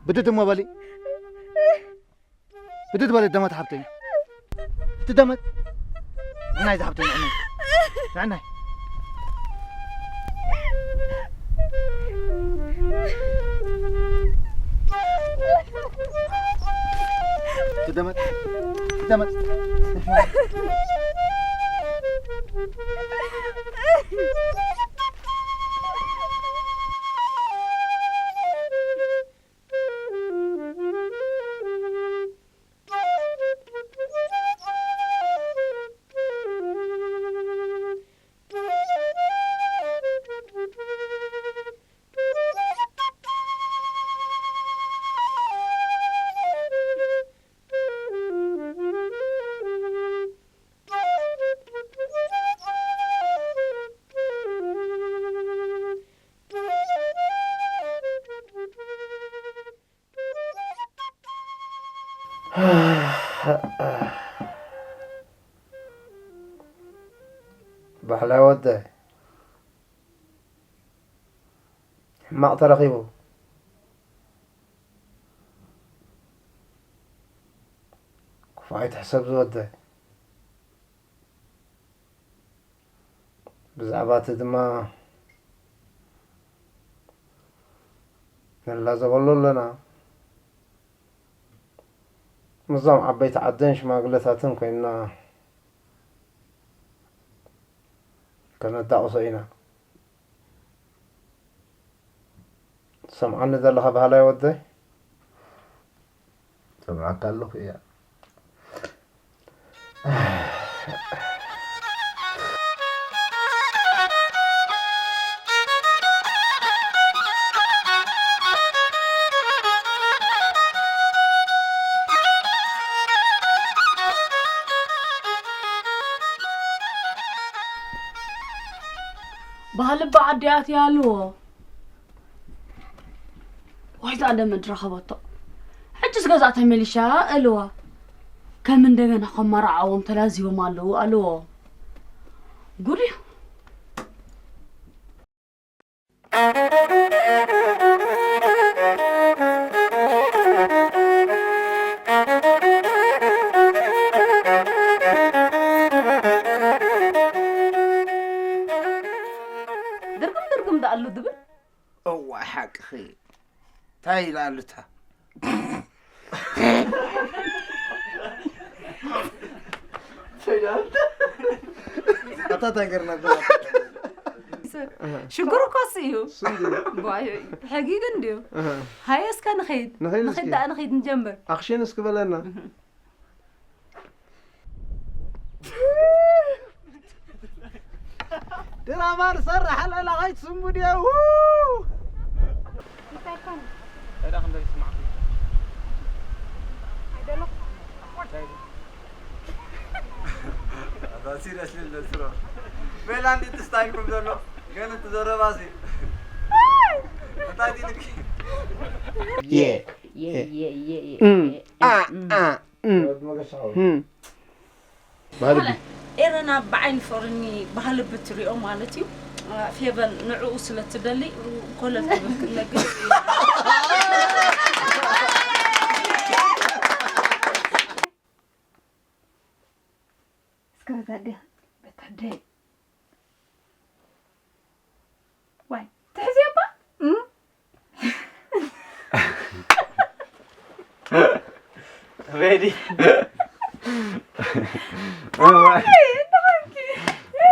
بدت موبالي بدت بالي دمت حبتي تدمت ناي ذهبتي نعناي تدمت بحلا وده ما ترغيبه كفاية حساب وده بزعبات دما لا زبلوا لنا نظام عبيت عدنش ما قلتاتن كنا كانت دعوصينا سمعني ذا لها بهلا يودي سمعك قال له فيها بهالب عديات يالو وايد على مدرخبطه حجز غزات ميليشا الوا كم እንደገና خمرعوم تلازيو مالو الو قولي درقم ده قالو دبل هو حق خي تاي لالتها أتا تقرنا بقى شكرا كاسيو باي حقيقة نديو هاي اسكا نخيد ده أنا خيد نجمبر أخشين اسكبلنا درامان صرح على لغاية سموديا ووو هذا خلنا نسمع هذا سيريس للسرور فين عندي تستايلكم دولو كانت تدور باسي هتادي لك يه بالبي إيرنا بعين فرني بهالب بتريو مالتي في بن نعو سلة دلي وكل التبكر لقيت سكرت بتهدي وين تحزي أبا ريدي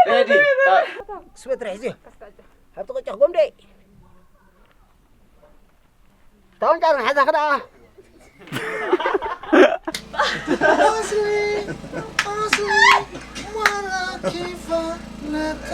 ريدي سويت رحزي هبت قطع قوم دي تاون جارن حدا خدا أصلي ولا كيف لك